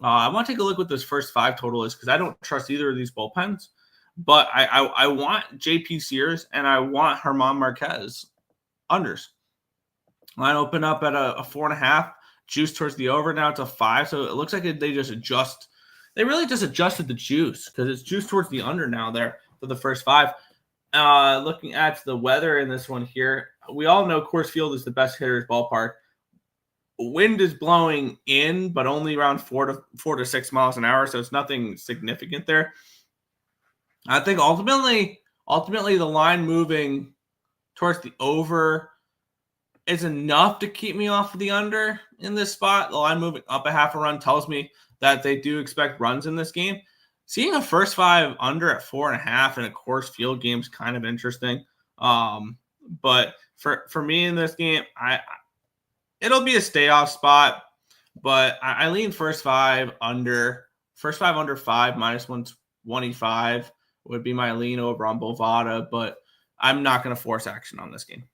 I want to take a look what this first 5 total is because I don't trust either of these bullpens. But I want JP Sears and I want German Marquez unders. Line open up at a 4.5, juice towards the over. Now it's a 5. So it looks like they just adjust. They really just adjusted the juice because it's juice towards the under now there for for the first 5. Looking at the weather in this one here, we all know Coors Field is the best hitter's ballpark. Wind is blowing in, but only around 4 to 6 miles an hour, so it's nothing significant there. I think ultimately the line moving towards the over is enough to keep me off of the under in this spot. The line moving up a half a run tells me that they do expect runs in this game. Seeing a first 5 under at 4.5 in a Coors Field game is kind of interesting. But for me in this game, it'll be a stay off spot, but I lean first 5 under. First 5 under 5 minus 125 would be my lean over on Bovada, but I'm not going to force action on this game.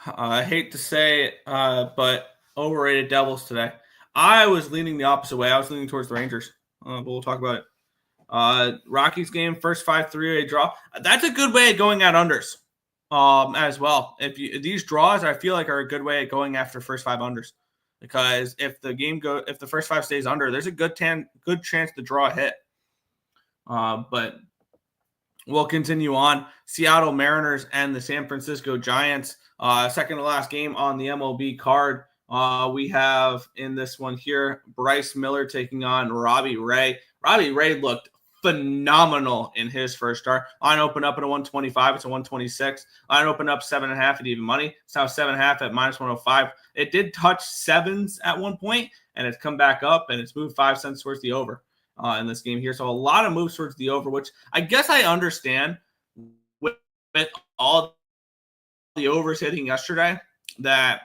I hate to say it, but overrated Devils today. I was leaning the opposite way. I was leaning towards the Rangers, but we'll talk about it. Rockies game, first 5 3-way draw. That's a good way of going at unders as well. These draws, I feel like, are a good way of going after first 5 unders, because if the first 5 stays under, there's a good chance to draw a hit. But we'll continue on. Seattle Mariners and the San Francisco Giants. Second to last game on the MLB card. We have in this one here, Bryce Miller taking on Robbie Ray. Robbie Ray looked phenomenal in his first start. Line opened up at a 125. It's a 126. Line opened up 7.5 at even money. It's now 7.5 at minus 105. It did touch 7s at one point, and it's come back up, and it's moved 5 cents towards the over in this game here. So a lot of moves towards the over, which I guess I understand with all the overs hitting yesterday that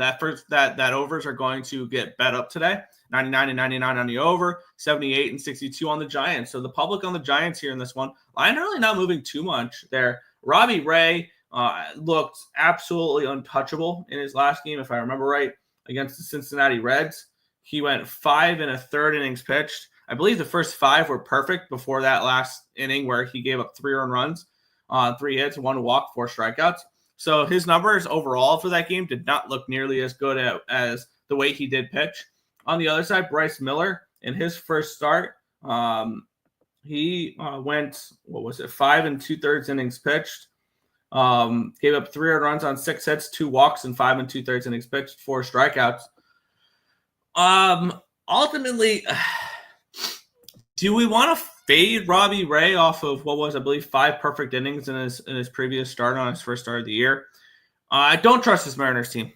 overs are going to get bet up today. 99 and 99 on the over, 78 and 62 on the Giants. So the public on the Giants here in this one, line really not moving too much there. Robbie Ray looked absolutely untouchable in his last game, if I remember right, against the Cincinnati Reds. He went 5 1/3 innings pitched. I believe the first 5 were perfect before that last inning where he gave up 3 earned runs, 3 hits, 1 walk, 4 strikeouts. So his numbers overall for that game did not look nearly as good as the way he did pitch. On the other side, Bryce Miller, in his first start, he went, 5 2/3 innings pitched. Gave up 3 earned runs on 6 hits, 2 walks, and 5 2/3 innings pitched, 4 strikeouts. Ultimately, do we want to fade Robbie Ray off of what was, I believe, 5 perfect innings in his previous start on his first start of the year? I don't trust this Mariners team.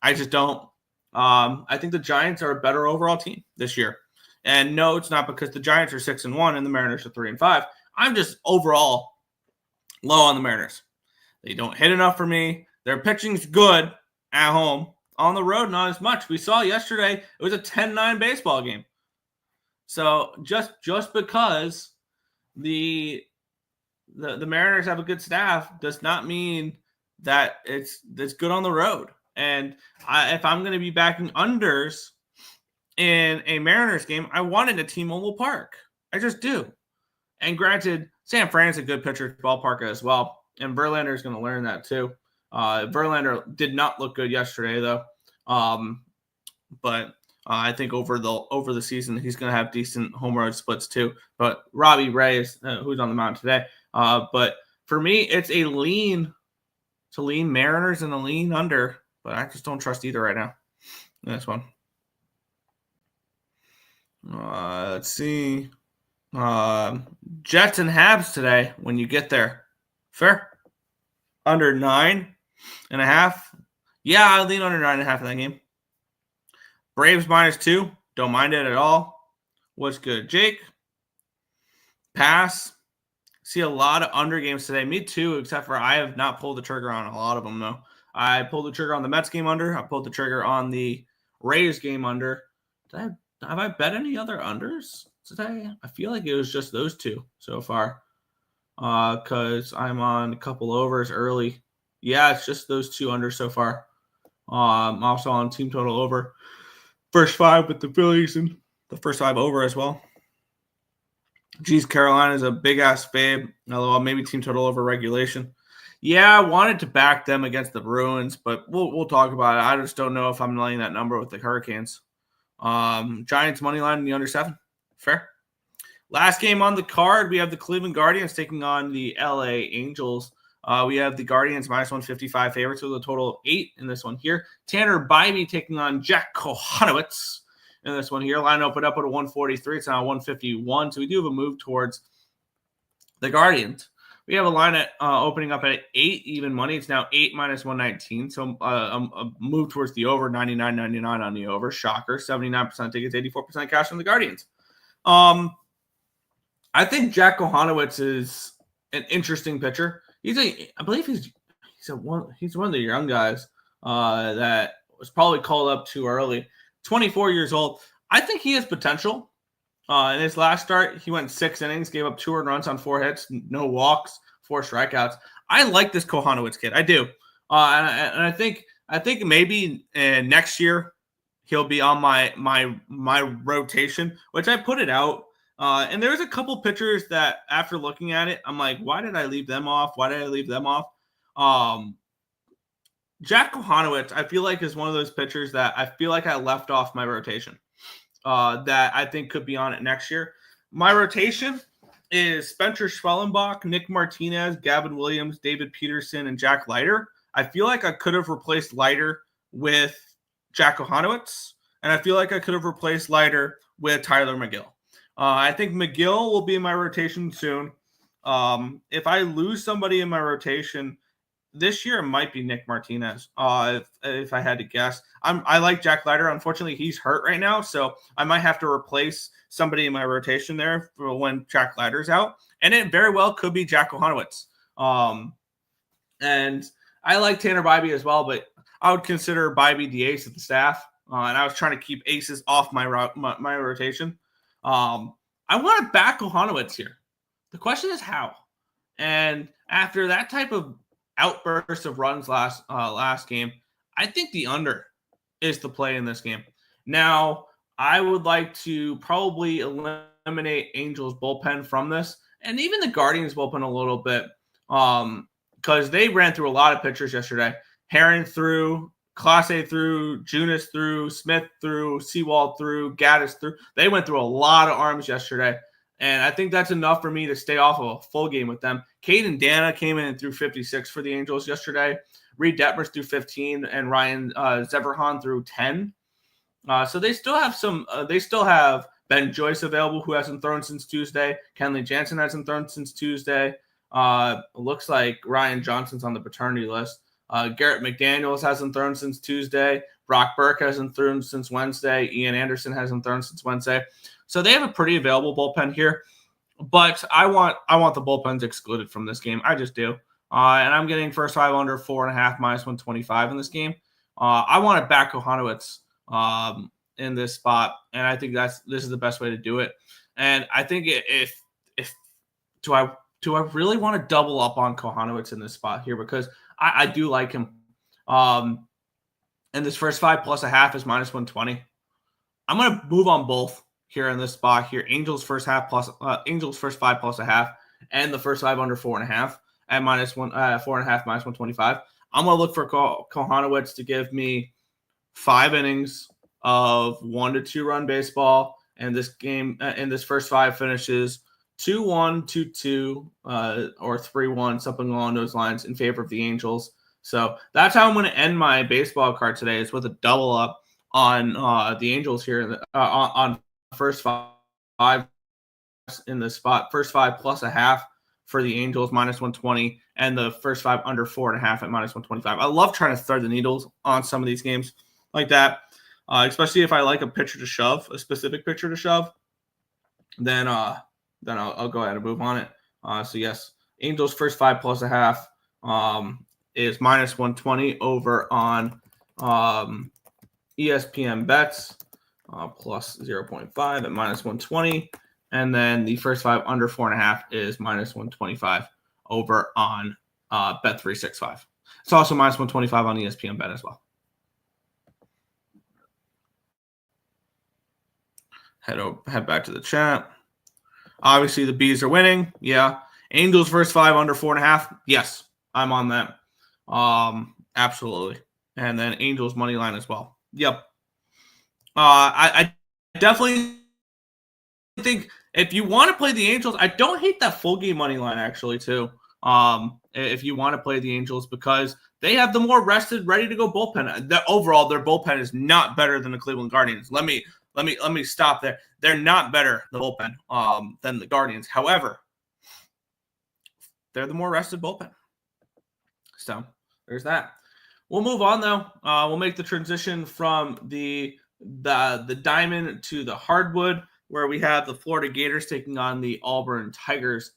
I just don't. I think the Giants are a better overall team this year. And no, it's not because the Giants are 6-1 and the Mariners are 3-5. I'm just overall low on the Mariners. They don't hit enough for me. Their pitching's good at home. On the road, not as much. We saw yesterday it was a 10-9 baseball game. So just because the Mariners have a good staff does not mean that it's good on the road. And if I'm going to be backing unders in a Mariners game, I want it at T-Mobile Park. I just do. And granted, San Fran's a good pitcher's ballpark as well. And Verlander is going to learn that too. Verlander did not look good yesterday, though. But I think over the season, he's going to have decent home run splits too. But Robbie Ray is who's on the mound today. But for me, it's a lean Mariners and a lean under. But I just don't trust either right now. This one. Let's see. Jets and Habs today when you get there. Fair? Under 9.5. Yeah, I lean under 9.5 in that game. Braves -2. Don't mind it at all. What's good, Jake? Pass. See a lot of under games today. Me too, except for I have not pulled the trigger on a lot of them, though. I pulled the trigger on the Mets game under. I pulled the trigger on the Rays game under. Have I bet any other unders today? I feel like it was just those 2 so far. Because I'm on a couple overs early. Yeah, it's just those 2 unders so far. I'm also on team total over. First 5 with the Phillies and the first 5 over as well. Geez, Carolina's a big-ass fave. Although maybe team total over regulation. Yeah, I wanted to back them against the Bruins, but we'll talk about it. I just don't know if I'm laying that number with the Hurricanes. Giants money line in the under 7. Fair. Last game on the card, we have the Cleveland Guardians taking on the LA Angels. We have the Guardians minus 155 favorites with a total of 8 in this one here. Tanner Bybee taking on Jack Kohanowitz in this one here. Line opened up at a 143. It's now 151. So we do have a move towards the Guardians. We have a line at opening up at 8 even money. It's now 8 minus 119. So a move towards the over, 99.99 on the over. Shocker. 79% tickets, 84% cash on the Guardians. I think Jack Kohanowitz is an interesting pitcher. I believe he's one of the young guys that was probably called up too early. 24 years old. I think he has potential. In his last start, he went 6 innings, gave up 2 earned runs on 4 hits, no walks, 4 strikeouts. I like this Kohanowitz kid. I do. And I think maybe next year he'll be on my rotation, which I put it out. And there's a couple pitchers that after looking at it, I'm like, why did I leave them off? Jack Kohanowitz, I feel like, is one of those pitchers that I feel like I left off my rotation. That I think could be on it next year. My rotation is Spencer Schwellenbach, Nick Martinez, Gavin Williams, David Peterson, and Jack Leiter. I feel like I could have replaced Leiter with Jack Kohanowitz, and I feel like I could have replaced Leiter with Tyler McGill. I think McGill will be in my rotation soon. If I lose somebody in my rotation this year, it might be Nick Martinez. If I had to guess, I like Jack Leiter. Unfortunately, he's hurt right now, so I might have to replace somebody in my rotation there for when Jack Leiter's out, and it very well could be Jack Kohanowitz. And I like Tanner Bybee as well, but I would consider Bybee the ace of the staff, and I was trying to keep aces off my rotation. I want to back Kohanowitz here. The question is how, and after that type of outburst of runs last game, I think the under is the play in this game. Now, I would like to probably eliminate Angels bullpen from this, and even the Guardians bullpen a little bit, because they ran through a lot of pitchers yesterday. Herron threw, Clase threw, Junis threw, Smith threw, Sewald threw, Gaddis threw. They went through a lot of arms yesterday. And I think that's enough for me to stay off of a full game with them. Caden Dana came in and threw 56 for the Angels yesterday. Reed Detmers threw 15, and Ryan Zeverhan threw 10. So they still have they still have Ben Joyce available, who hasn't thrown since Tuesday. Kenley Jansen hasn't thrown since Tuesday. Looks like Ryan Johnson's on the paternity list. Garrett McDaniels hasn't thrown since Tuesday. Brock Burke hasn't thrown since Wednesday. Ian Anderson hasn't thrown since Wednesday. So they have a pretty available bullpen here, but I want the bullpens excluded from this game. I just do. And I'm getting first 5 under 4.5 minus 125 in this game. I want to back Kohanowitz in this spot, and I think this is the best way to do it. And I think if do I really want to double up on Kohanowitz in this spot here, because I do like him. And this first 5 plus a half is minus 120. I'm going to move on both here in this spot here. Angels first 5 plus a half, and the first 5 under 4.5 at minus 4.5 minus 125. I'm going to look for Kohanowitz to give me 5 innings of 1 to 2 run baseball, and this game in this first 5 finishes 2-1, 2-2, or 3-1, something along those lines in favor of the Angels. So that's how I'm going to end my baseball card today, is with a double up on the Angels here on first 5 in the spot. First 5 plus a half for the Angels, minus 120, and the first 5 under 4.5 at minus 125. I love trying to thread the needles on some of these games like that, especially if I like a pitcher to shove, a specific pitcher to shove. Then I'll go ahead and move on it. So yes, Angels first 5 plus a half is minus 120 over on ESPN bets, plus 0.5 at minus 120. And then the first 5 under 4.5 is minus 125 over on Bet365. It's also minus 125 on ESPN bet as well. Head back to the chat. Obviously, the Bees are winning. Yeah. Angels first 5 under 4.5. Yes, I'm on that. Absolutely. And then Angels money line as well. Yep. I definitely think If you want to play the Angels, I don't hate that full game money line actually too. If you want to play the Angels because they have the more rested, ready to go bullpen. Overall, their bullpen is not better than the Cleveland Guardians. Let me stop there. They're not better, the bullpen, than the Guardians. However, they're the more rested bullpen. So there's that. We'll move on though. We'll make the transition from the diamond to the hardwood, where we have the Florida Gators taking on the Auburn Tigers.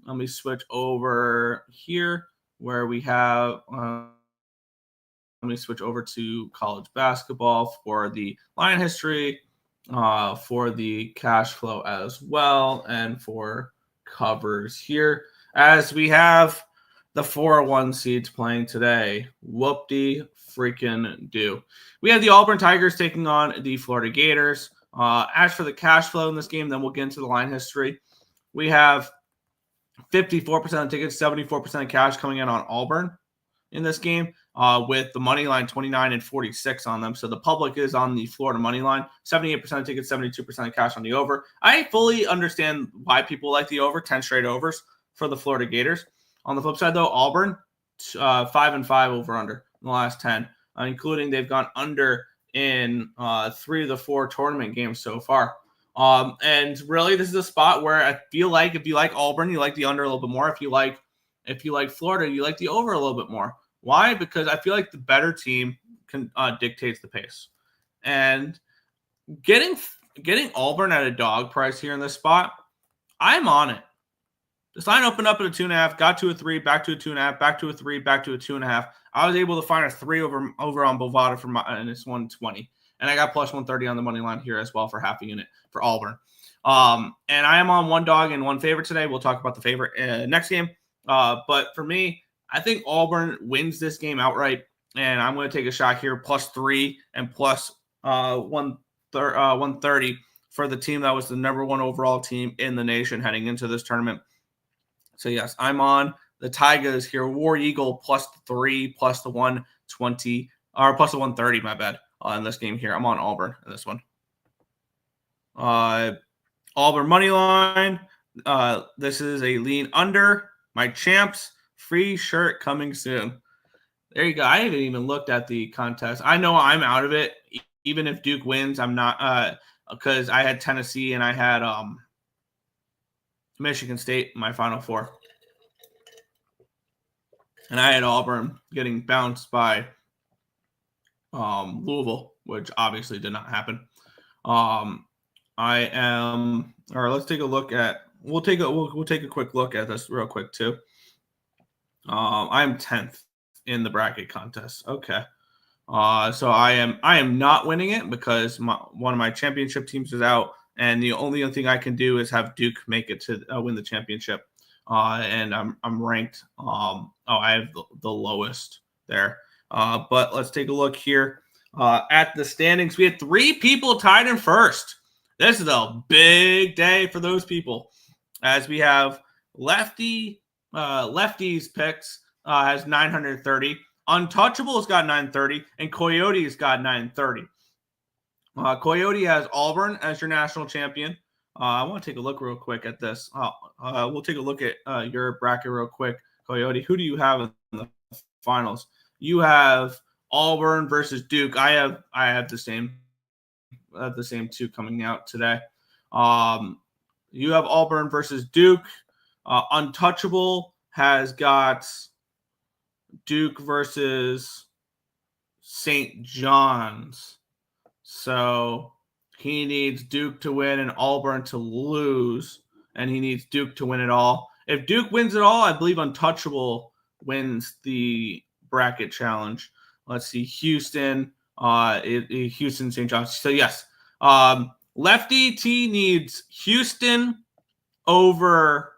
Let me switch over here where we have. Let me switch over to college basketball for the line history, for the cash flow as well, and for covers here. As we have the 401 seeds playing today. Whoop-de freaking do. We have the Auburn Tigers taking on the Florida Gators. As for the cash flow in this game, then we'll get into the line history. We have 54% of tickets, 74% of cash coming in on Auburn in this game, with the money line 29 and 46 on them. So the public is on the Florida money line, 78% of tickets, 72% of cash on the over. I fully understand why people like the over, 10 straight overs for the Florida Gators. On the flip side, though, Auburn, 5-5 over under in the last 10, including they've gone under in 3 of the 4 tournament games so far. And really, this is a spot where I feel like if you like Auburn, you like the under a little bit more. If you like Florida, you like the over a little bit more. Why? Because I feel like the better team dictates the pace. And getting Auburn at a dog price here in this spot, I'm on it. This line opened up at a 2.5, got to a 3, back to a 2.5, back to a 3, back to a 2.5. I was able to find a 3 over on Bovada for and it's 120. And I got plus 130 on the money line here as well for half a unit for Auburn. And I am on one dog and one favorite today. We'll talk about the favorite next game. But for me, I think Auburn wins this game outright. And I'm going to take a shot here, plus 3 and plus 130 for the team that was the number 1 overall team in the nation heading into this tournament. So, yes, I'm on the Tigers here. War Eagle plus 3, plus the 120, or plus the 130, my bad, in this game here. I'm on Auburn in this one. Auburn money line. This is a lean under. My champs, free shirt coming soon. There you go. I haven't even looked at the contest. I know I'm out of it. Even if Duke wins, I'm not, because I had Tennessee and I had Michigan State in my Final Four. And I had Auburn getting bounced by Louisville, which obviously did not happen. Let's take a look at, we'll take a quick look at this real quick too. I'm 10th in the bracket contest. Okay. So I am not winning it because one of my championship teams is out. And the only thing I can do is have Duke make it to win the championship. And I'm ranked. I have the lowest there. But let's take a look here at the standings. We had 3 people tied in first. This is a big day for those people, as we have Lefty's picks has 930. Untouchable's got 930, and Coyote's got 930. Coyote has Auburn as your national champion. I want to take a look real quick at this. We'll take a look at your bracket real quick, Coyote. Who do you have in the finals? You have Auburn versus Duke. I have the same 2 coming out today. You have Auburn versus Duke. Untouchable has got Duke versus St. John's. So he needs Duke to win and Auburn to lose, and he needs Duke to win it all. If Duke wins it all, I believe Untouchable wins the bracket challenge. Let's see, Houston, Houston, St. John's. So yes, Lefty T needs Houston over.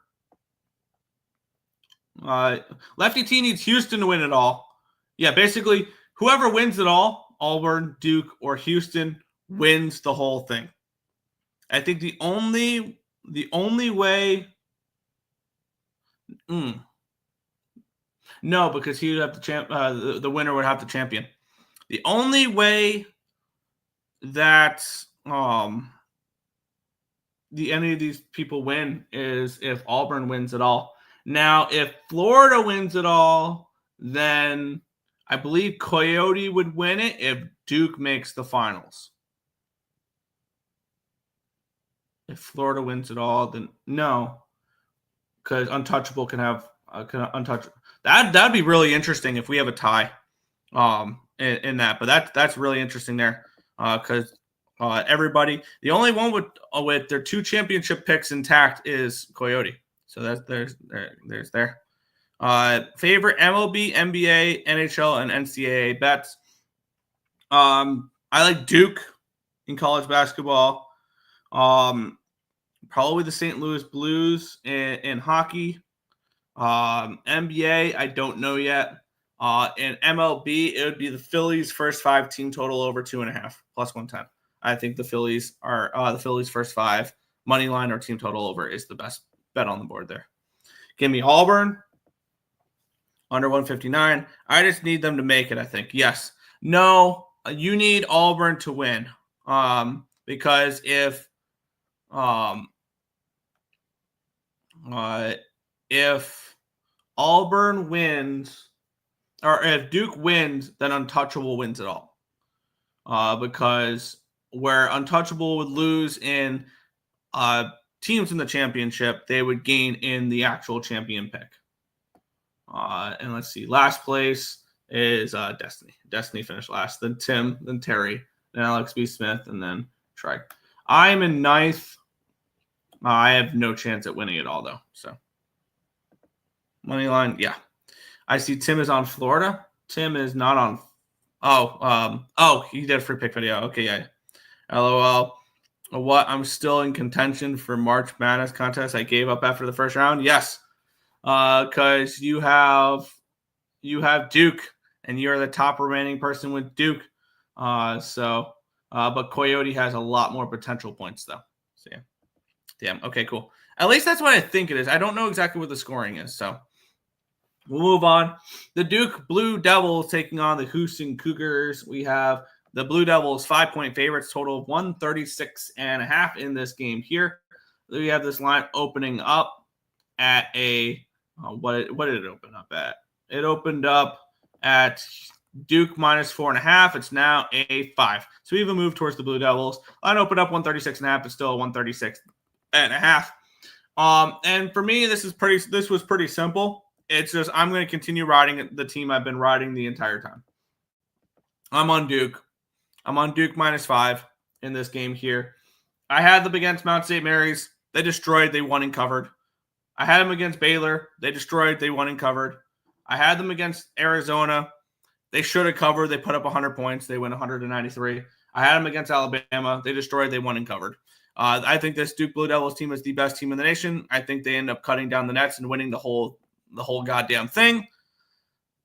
Lefty T needs Houston to win it all. Yeah, basically, whoever wins it all, Auburn, Duke, or Houston, wins the whole thing. I think the only way. No, because he would have to the winner would have to champion. The only way that any of these people win is if Auburn wins it all. Now, if Florida wins it all, then I believe Coyote would win it if Duke makes the finals. If Florida wins it all, then no, because Untouchable can have Untouchable. That'd be really interesting if we have a tie in that. But that's really interesting there because everybody, the only one with their 2 championship picks intact is Coyote. So there's there. Favorite MLB, NBA, NHL, and NCAA bets. I like Duke in college basketball. Probably the St. Louis Blues in hockey. NBA, I don't know yet. In MLB, it would be the Phillies' first 5 team total over 2.5 plus 110. I think the Phillies first 5 money line or team total over is the best bet on the board there. Give me Auburn under 159. I just need them to make it, I think. Yes. No, you need Auburn to win. Because if Auburn wins, or if Duke wins, then Untouchable wins it all. Because where Untouchable would lose in teams in the championship, they would gain in the actual champion pick. And let's see, last place is Destiny. Destiny finished last, then Tim, then Terry, then Alex B. Smith, and then Trey. I'm in 9th. I have no chance at winning it all, though. So, money line, yeah. I see Tim is on Florida. Tim is not on. He did a free pick video. Okay, yeah. LOL. What? I'm still in contention for March Madness contest. I gave up after the first round. Yes, because you have Duke, and you're the top remaining person with Duke. But Coyote has a lot more potential points, though. So yeah. Damn. Okay, cool. At least that's what I think it is. I don't know exactly what the scoring is, so we'll move on. The Duke Blue Devils taking on the Houston Cougars. We have the Blue Devils 5-point favorites, total of 136.5 in this game here. We have this line opening up at a what did it open up at? It opened up at Duke minus 4.5. It's now a 5. So we even moved towards the Blue Devils. Line opened up 136.5. It's still a 136.5. And for me, this was pretty simple. It's just I'm going to continue riding the team I've been riding the entire time. I'm on Duke. I'm on Duke minus 5 in this game here. I had them against Mount St. Mary's. They destroyed. They won and covered. I had them against Baylor. They destroyed. They won and covered. I had them against Arizona. They should have covered. They put up 100 points. They win 193. I had them against Alabama. They destroyed. They won and covered. I think this Duke Blue Devils team is the best team in the nation. I think they end up cutting down the nets and winning the whole goddamn thing.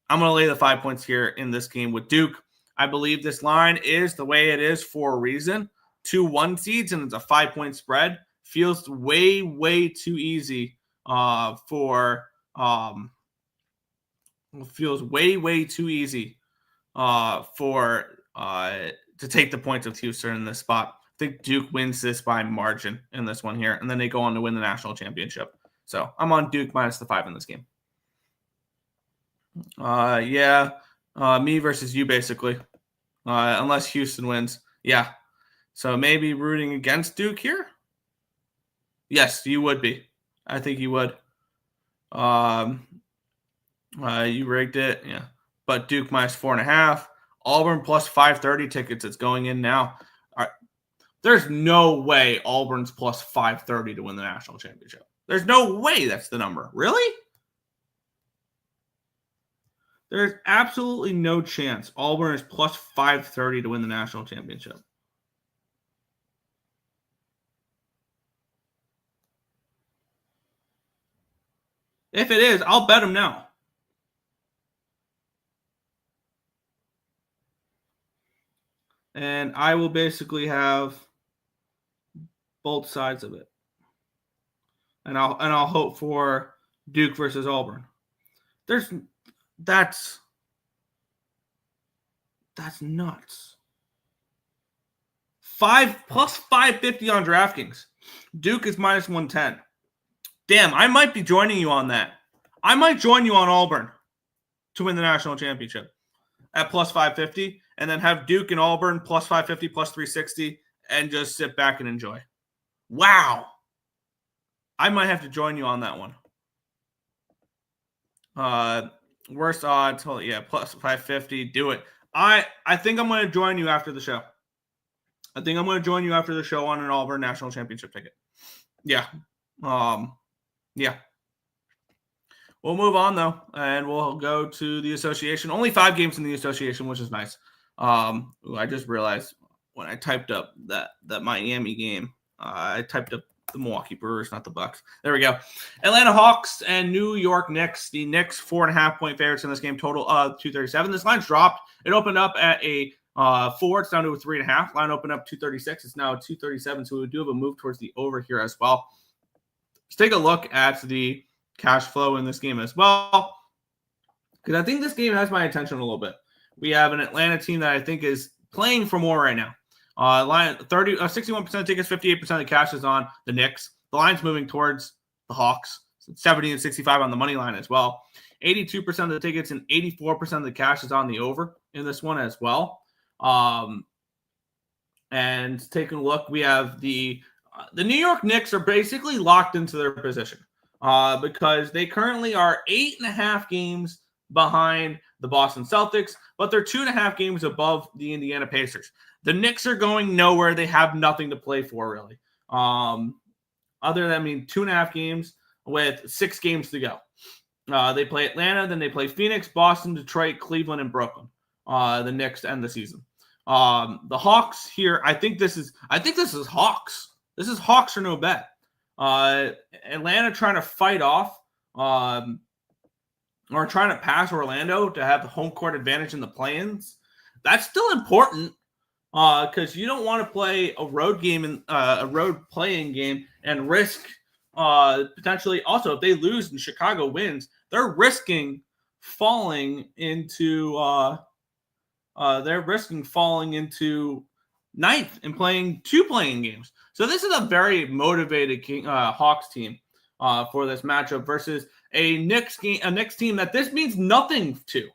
I'm going to lay the 5 points here in this game with Duke. I believe this line is the way it is for a reason. 2 1 seeds, and it's a 5-point spread. Feels way, way too easy for to take the points of Houston in this spot. I think Duke wins this by margin in this one here, and then they go on to win the national championship. So I'm on Duke minus the 5 in this game. Me versus you, basically, unless Houston wins. Yeah. So maybe rooting against Duke here? Yes, you would be. I think you would. You rigged it. Yeah. But Duke minus 4.5. Auburn plus 530 tickets. It's going in now. There's no way Auburn's plus 530 to win the national championship. There's no way that's the number. Really? There's absolutely no chance Auburn is plus 530 to win the national championship. If it is, I'll bet them now. And I will basically have both sides of it. And I'll hope for Duke versus Auburn. That's nuts. 5 plus 550 on DraftKings. Duke is minus 110. Damn, I might be joining you on that. I might join you on Auburn to win the national championship at plus 550, and then have Duke and Auburn plus 550, plus 360, and just sit back and enjoy. Wow. I might have to join you on that one. Worst odds, yeah, plus 550. Do it. I think I'm going to join you after the show. I think I'm going to join you after the show on an Auburn national championship ticket. Yeah. Yeah. We'll move on, though, and we'll go to the association. Only 5 games in the association, which is nice. I just realized when I typed up that Miami game, I typed up the Milwaukee Brewers, not the Bucks. There we go. Atlanta Hawks and New York Knicks. The Knicks 4.5-point favorites in this game, total of 237. This line's dropped. It opened up at a 4. It's down to a 3.5. Line opened up 236. It's now 237. So we do have a move towards the over here as well. Let's take a look at the cash flow in this game as well, because I think this game has my attention a little bit. We have an Atlanta team that I think is playing for more right now. Line 61% of tickets, 58% of the cash is on the Knicks. The line's moving towards the Hawks, 70 and 65 on the money line as well. 82% of the tickets and 84% of the cash is on the over in this one as well. And taking a look, we have the New York Knicks are basically locked into their position because they currently are 8.5 games behind the Boston Celtics, but they're 2.5 games above the Indiana Pacers. The Knicks are going nowhere. They have nothing to play for, really. Other than, 2.5 games with 6 games to go. They play Atlanta, then they play Phoenix, Boston, Detroit, Cleveland, and Brooklyn. The Knicks to end the season. The Hawks here, I think this is Hawks. This is Hawks or no bet. Atlanta trying to fight off or trying to pass Orlando to have the home court advantage in the play-ins. That's still important because you don't want to play a road game in a road playing game and risk potentially also if they lose and Chicago wins, they're risking falling into ninth and playing 2 playing games. So this is a very motivated Hawks team for this matchup versus a Knicks team that this means nothing to.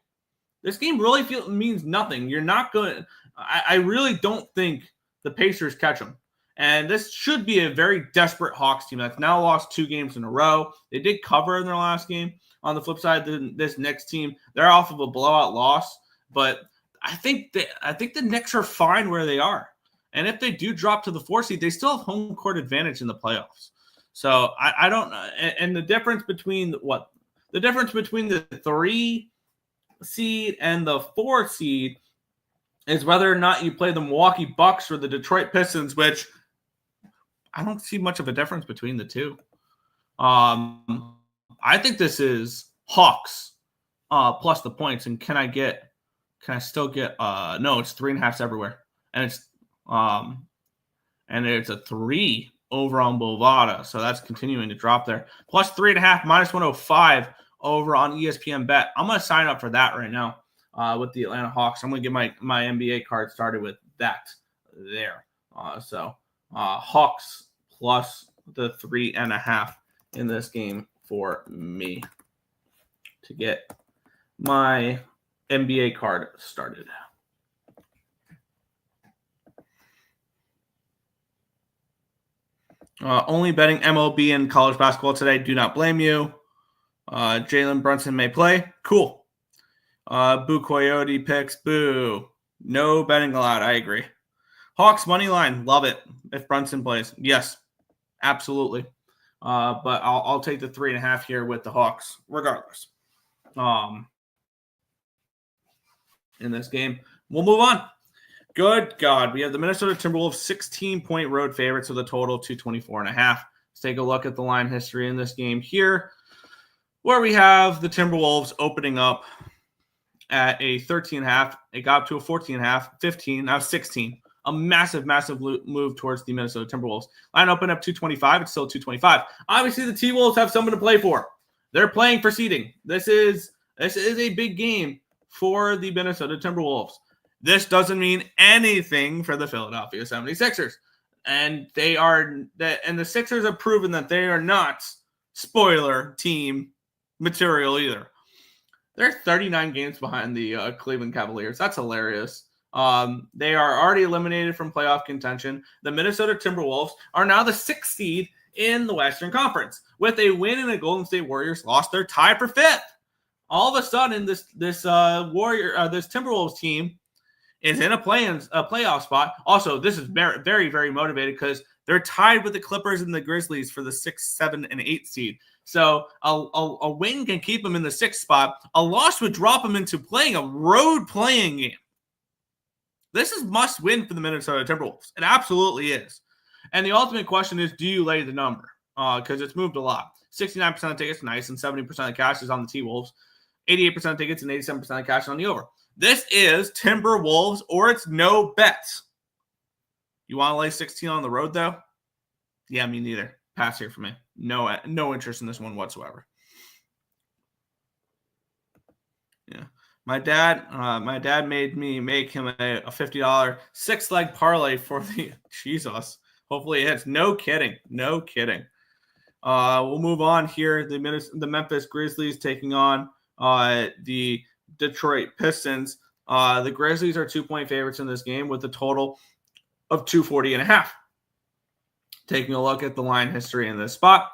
This game really means nothing. You're not going. I really don't think the Pacers catch them, and this should be a very desperate Hawks team that's now lost 2 games in a row. They did cover in their last game. On the flip side, this Knicks team, they're off of a blowout loss, but I think the Knicks are fine where they are. And if they do drop to the 4 seed, they still have home court advantage in the playoffs. So I don't know. And the difference between the 3 seed and the 4 seed is whether or not you play the Milwaukee Bucks or the Detroit Pistons, which I don't see much of a difference between the two. I think this is Hawks plus the points. And can I still get no, it's 3.5s everywhere. And it's a 3 over on Bovada. So that's continuing to drop there. Plus 3.5, minus 105 over on ESPN Bet. I'm going to sign up for that right now with the Atlanta Hawks. I'm going to get my NBA card started with that there. So Hawks plus the 3.5 in this game for me to get my NBA card started. Only betting MLB and college basketball today. Do not blame you. Jalen Brunson may play. Cool. Boo Coyote picks. Boo. No betting allowed. I agree. Hawks money line. Love it. If Brunson plays. Yes. Absolutely. But I'll take the 3.5 here with the Hawks regardless. In this game. We'll move on. Good God. We have the Minnesota Timberwolves 16-point road favorites with a total of 224.5. Let's take a look at the line history in this game here, where we have the Timberwolves opening up at a 13.5. It got up to a 14.5, 15, now 16. A massive, massive move towards the Minnesota Timberwolves. Line opened up 225. It's still 225. Obviously, the T-Wolves have someone to play for. They're playing for seeding. This is a big game for the Minnesota Timberwolves. This doesn't mean anything for the Philadelphia 76ers. And the Sixers have proven that they are not spoiler team material either. They're 39 games behind the Cleveland Cavaliers. That's hilarious. They are already eliminated from playoff contention. The Minnesota Timberwolves are now the 6th seed in the Western Conference. With a win and the Golden State Warriors lost, they're tied for 5th. All of a sudden, this Timberwolves team is in a playoff spot. Also, this is very, very, very motivated because they're tied with the Clippers and the Grizzlies for the 6th, 7th, and 8th seed. So a win can keep them in the 6th spot. A loss would drop them into playing a road playing game. This is must win for the Minnesota Timberwolves. It absolutely is. And the ultimate question is, do you lay the number? Because it's moved a lot. 69% of tickets, nice, and 70% of cash is on the T-Wolves. 88% of tickets and 87% of cash on the over. This is Timberwolves or it's no bets. You want to lay 16 on the road, though? Yeah, me neither. Pass here for me. No interest in this one whatsoever. Yeah. My dad made me make him a $50 6-leg parlay for the Jesus. Hopefully it hits. No kidding. We'll move on here. The Memphis Grizzlies taking on the Detroit Pistons. The Grizzlies are 2-point favorites in this game with a total of 240.5. Taking a look at the line history in this spot,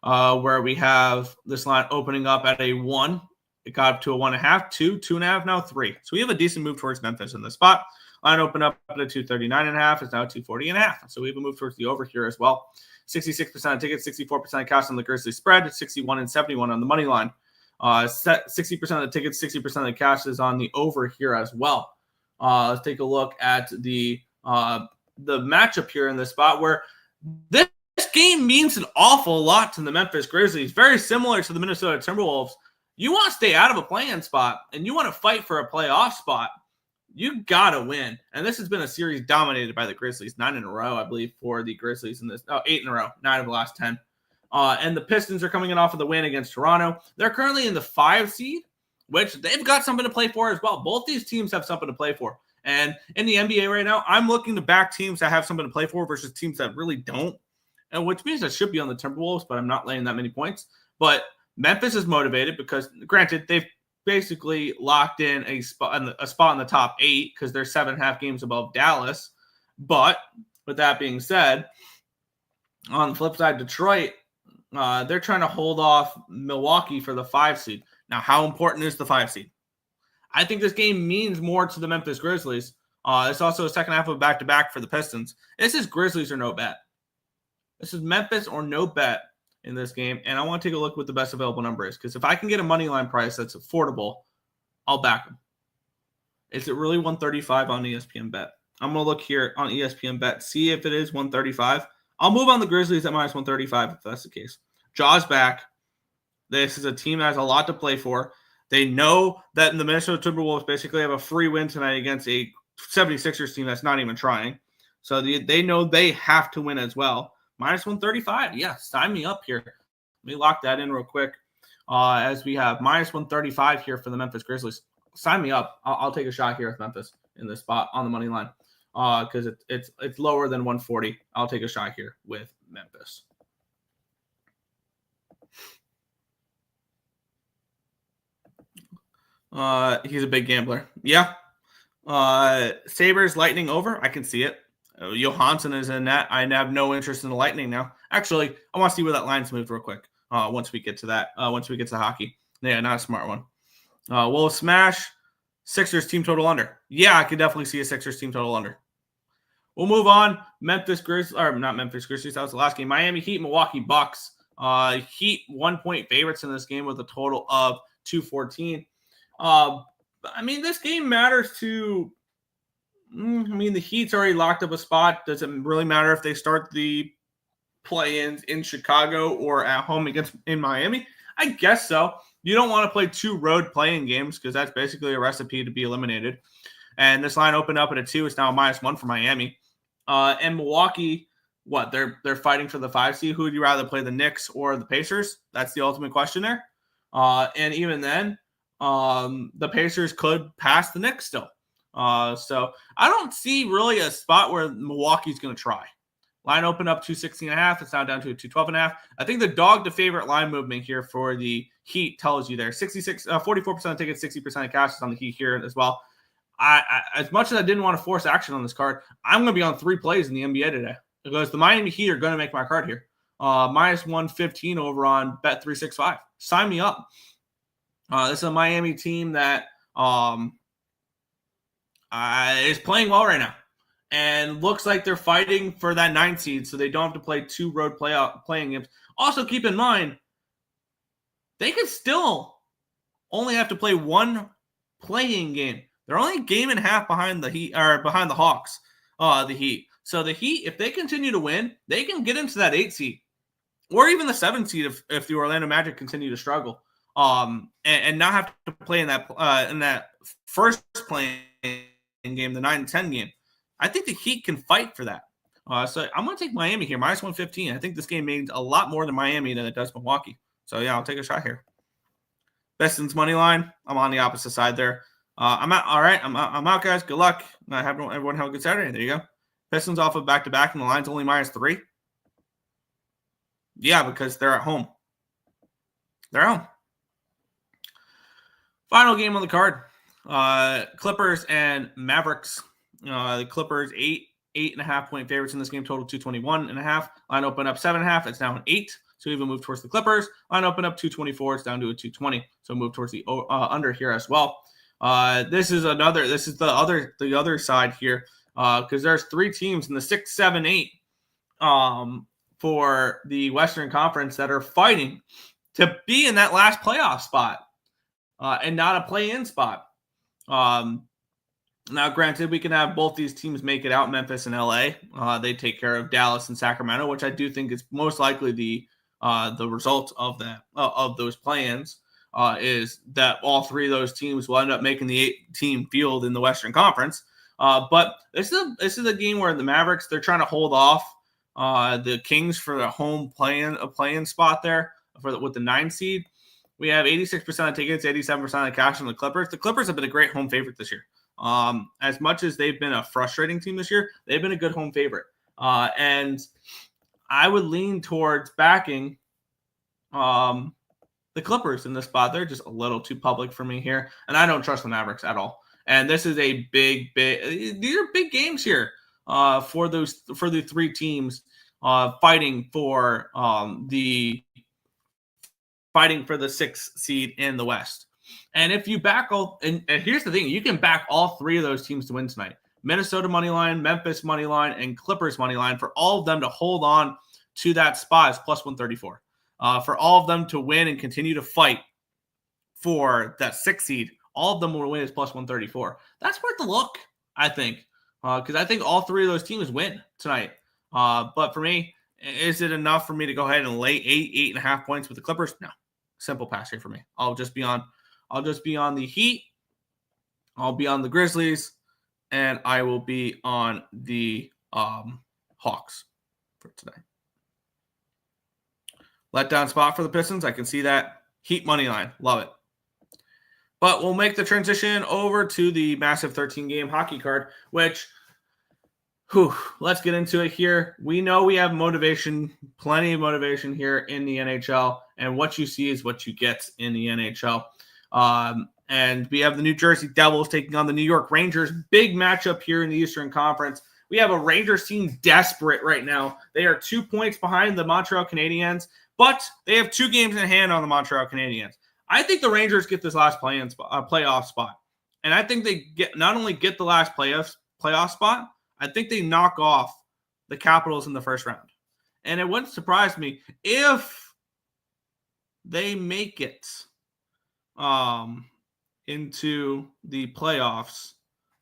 where we have this line opening up at a 1. It got up to a 1.5, 2, 2.5, now 3. So we have a decent move towards Memphis in this spot. Line opened up at a 239.5. It's now 240.5. So we have a move towards the over here as well. 66% of tickets, 64% of cash on the Grizzlies spread, 61 and 71 on the money line. 60% of the tickets, 60% of the cash is on the over here as well. Let's take a look at the matchup here in this spot where this game means an awful lot to the Memphis Grizzlies. Very similar to the Minnesota Timberwolves. You want to stay out of a play-in spot and you want to fight for a playoff spot, you got to win. And this has been a series dominated by the Grizzlies. 9 in a row, I believe, for the Grizzlies in this. 8 in a row, 9 of the last 10. And the Pistons are coming in off of the win against Toronto. They're currently in the 5 seed, which they've got something to play for as well. Both these teams have something to play for. And in the NBA right now, I'm looking to back teams that have something to play for versus teams that really don't. And which means I should be on the Timberwolves, but I'm not laying that many points. But Memphis is motivated because, granted, they've basically locked in a spot in the top 8 because they're 7.5 games above Dallas. But with that being said, on the flip side, Detroit, they're trying to hold off Milwaukee for the 5 seed. Now, how important is the 5 seed? I think this game means more to the Memphis Grizzlies. It's also a second half of a back-to-back for the Pistons. This is Grizzlies or no bet. This is Memphis or no bet in this game, and I want to take a look what the best available number is, because if I can get a money line price that's affordable, I'll back them. Is it really 135 on ESPN Bet? I'm going to look here on ESPN Bet, see if it is 135. I'll move on the Grizzlies at minus 135 if that's the case. Jaws back. This is a team that has a lot to play for. They know that the Minnesota Timberwolves basically have a free win tonight against a 76ers team that's not even trying. So they know they have to win as well. Minus 135. Yeah, sign me up here. Let me lock that in real quick. As we have minus 135 here for the Memphis Grizzlies. Sign me up. I'll take a shot here with Memphis in this spot on the money line because it's lower than 140. I'll take a shot here with Memphis. He's a big gambler. Yeah. Sabres Lightning over. I can see it. Johansson is in that. I have no interest in the Lightning now. Actually, I want to see where that line's moved real quick. Once we get to that. Once we get to hockey. Yeah, not a smart one. We'll smash Sixers team total under. Yeah, I could definitely see a Sixers team total under. We'll move on. Memphis Grizzlies, or not Memphis Grizzlies. That was the last game. Miami Heat, Milwaukee Bucks. Heat 1-point favorites in this game with a total of 214. This game matters to. The Heat's already locked up a spot. Does it really matter if they start the play-ins in Chicago or at home in Miami? I guess so. You don't want to play 2 road play-in games because that's basically a recipe to be eliminated. And this line opened up at a 2. It's now a -1 for Miami. And Milwaukee, they're fighting for the 5 seed. Who would you rather play, the Knicks or the Pacers? That's the ultimate question there. And even then, the Pacers could pass the Knicks still. So I don't see really a spot where Milwaukee's going to try. Line opened up 216.5. It's now down to 212.5. I think the dog to favorite line movement here for the Heat tells you there. 44% of tickets, 60% of cash is on the Heat here as well. I as much as I didn't want to force action on this card, I'm going to be on 3 plays in the NBA today because the Miami Heat are going to make my card here. Minus 115 over on Bet365. Sign me up. This is a Miami team that is playing well right now and looks like they're fighting for that 9 seed, so they don't have to play 2 road playing games. Also, keep in mind, they could still only have to play 1 playing game. They're only a game and a half behind the Heat or behind the Hawks, the Heat. So the Heat, if they continue to win, they can get into that 8 seed or even the 7 seed if the Orlando Magic continue to struggle, and not have to play in that first playing game, the 9-10 game. I think the Heat can fight for that. So I'm going to take Miami here, minus 115. I think this game means a lot more to Miami than it does Milwaukee. So, yeah, I'll take a shot here. Pistons money line. I'm on the opposite side there. I'm out. All right, I'm out, guys. Good luck. Everyone have a good Saturday. There you go. Pistons off of back-to-back, and the line's only minus 3. Yeah, because they're at home. They're at home. Final game on the card. Clippers and Mavericks. The Clippers 8.5 point favorites in this game, total 221.5. Line open up 7.5. It's now an 8. So even move towards the Clippers. Line open up 224. It's down to a 220. So move towards the under here as well. This is the other side here because there's 3 teams in the 6, 7, 8 for the Western Conference that are fighting to be in that last playoff spot and not a play-in spot. Now, granted, we can have both these teams make it out, Memphis and LA. They take care of Dallas and Sacramento, which I do think is most likely the result of that of those play-ins. Is that all 3 of those teams will end up making the 8-team field in the Western Conference. But this is a game where the Mavericks, they're trying to hold off the Kings for the home play-in spot there with the 9 seed. We have 86% of tickets, 87% of cash on the Clippers. The Clippers have been a great home favorite this year. As much as they've been a frustrating team this year, they've been a good home favorite. And I would lean towards backing the Clippers in this spot. They're just a little too public for me here, and I don't trust the Mavericks at all. And this is a big. These are big games here for the 3 teams fighting for the 6th seed in the West. And if you back and here's the thing, you can back all 3 of those teams to win tonight. Minnesota money line, Memphis money line, and Clippers money line for all of them to hold on to that spot is plus 134. For all of them to win and continue to fight for that 6th seed, all of them will win is plus 134. That's worth the look, I think, because I think all 3 of those teams win tonight. But for me, is it enough for me to go ahead and lay 8.5 points with the Clippers? No, simple pass here for me. I'll just be on the Heat. I'll be on the Grizzlies, and I will be on the Hawks for today. Letdown spot for the Pistons. I can see that. Heat money line. Love it. But we'll make the transition over to the massive 13-game hockey card, which, let's get into it here. We know we have motivation, plenty of motivation here in the NHL, and what you see is what you get in the NHL. And we have the New Jersey Devils taking on the New York Rangers. Big matchup here in the Eastern Conference. We have a Rangers team desperate right now. They are 2 points behind the Montreal Canadiens, but they have 2 games in hand on the Montreal Canadiens. I think the Rangers get this last playoff spot. And I think they not only get the last playoff spot, I think they knock off the Capitals in the first round. And it wouldn't surprise me if they make it into the playoffs,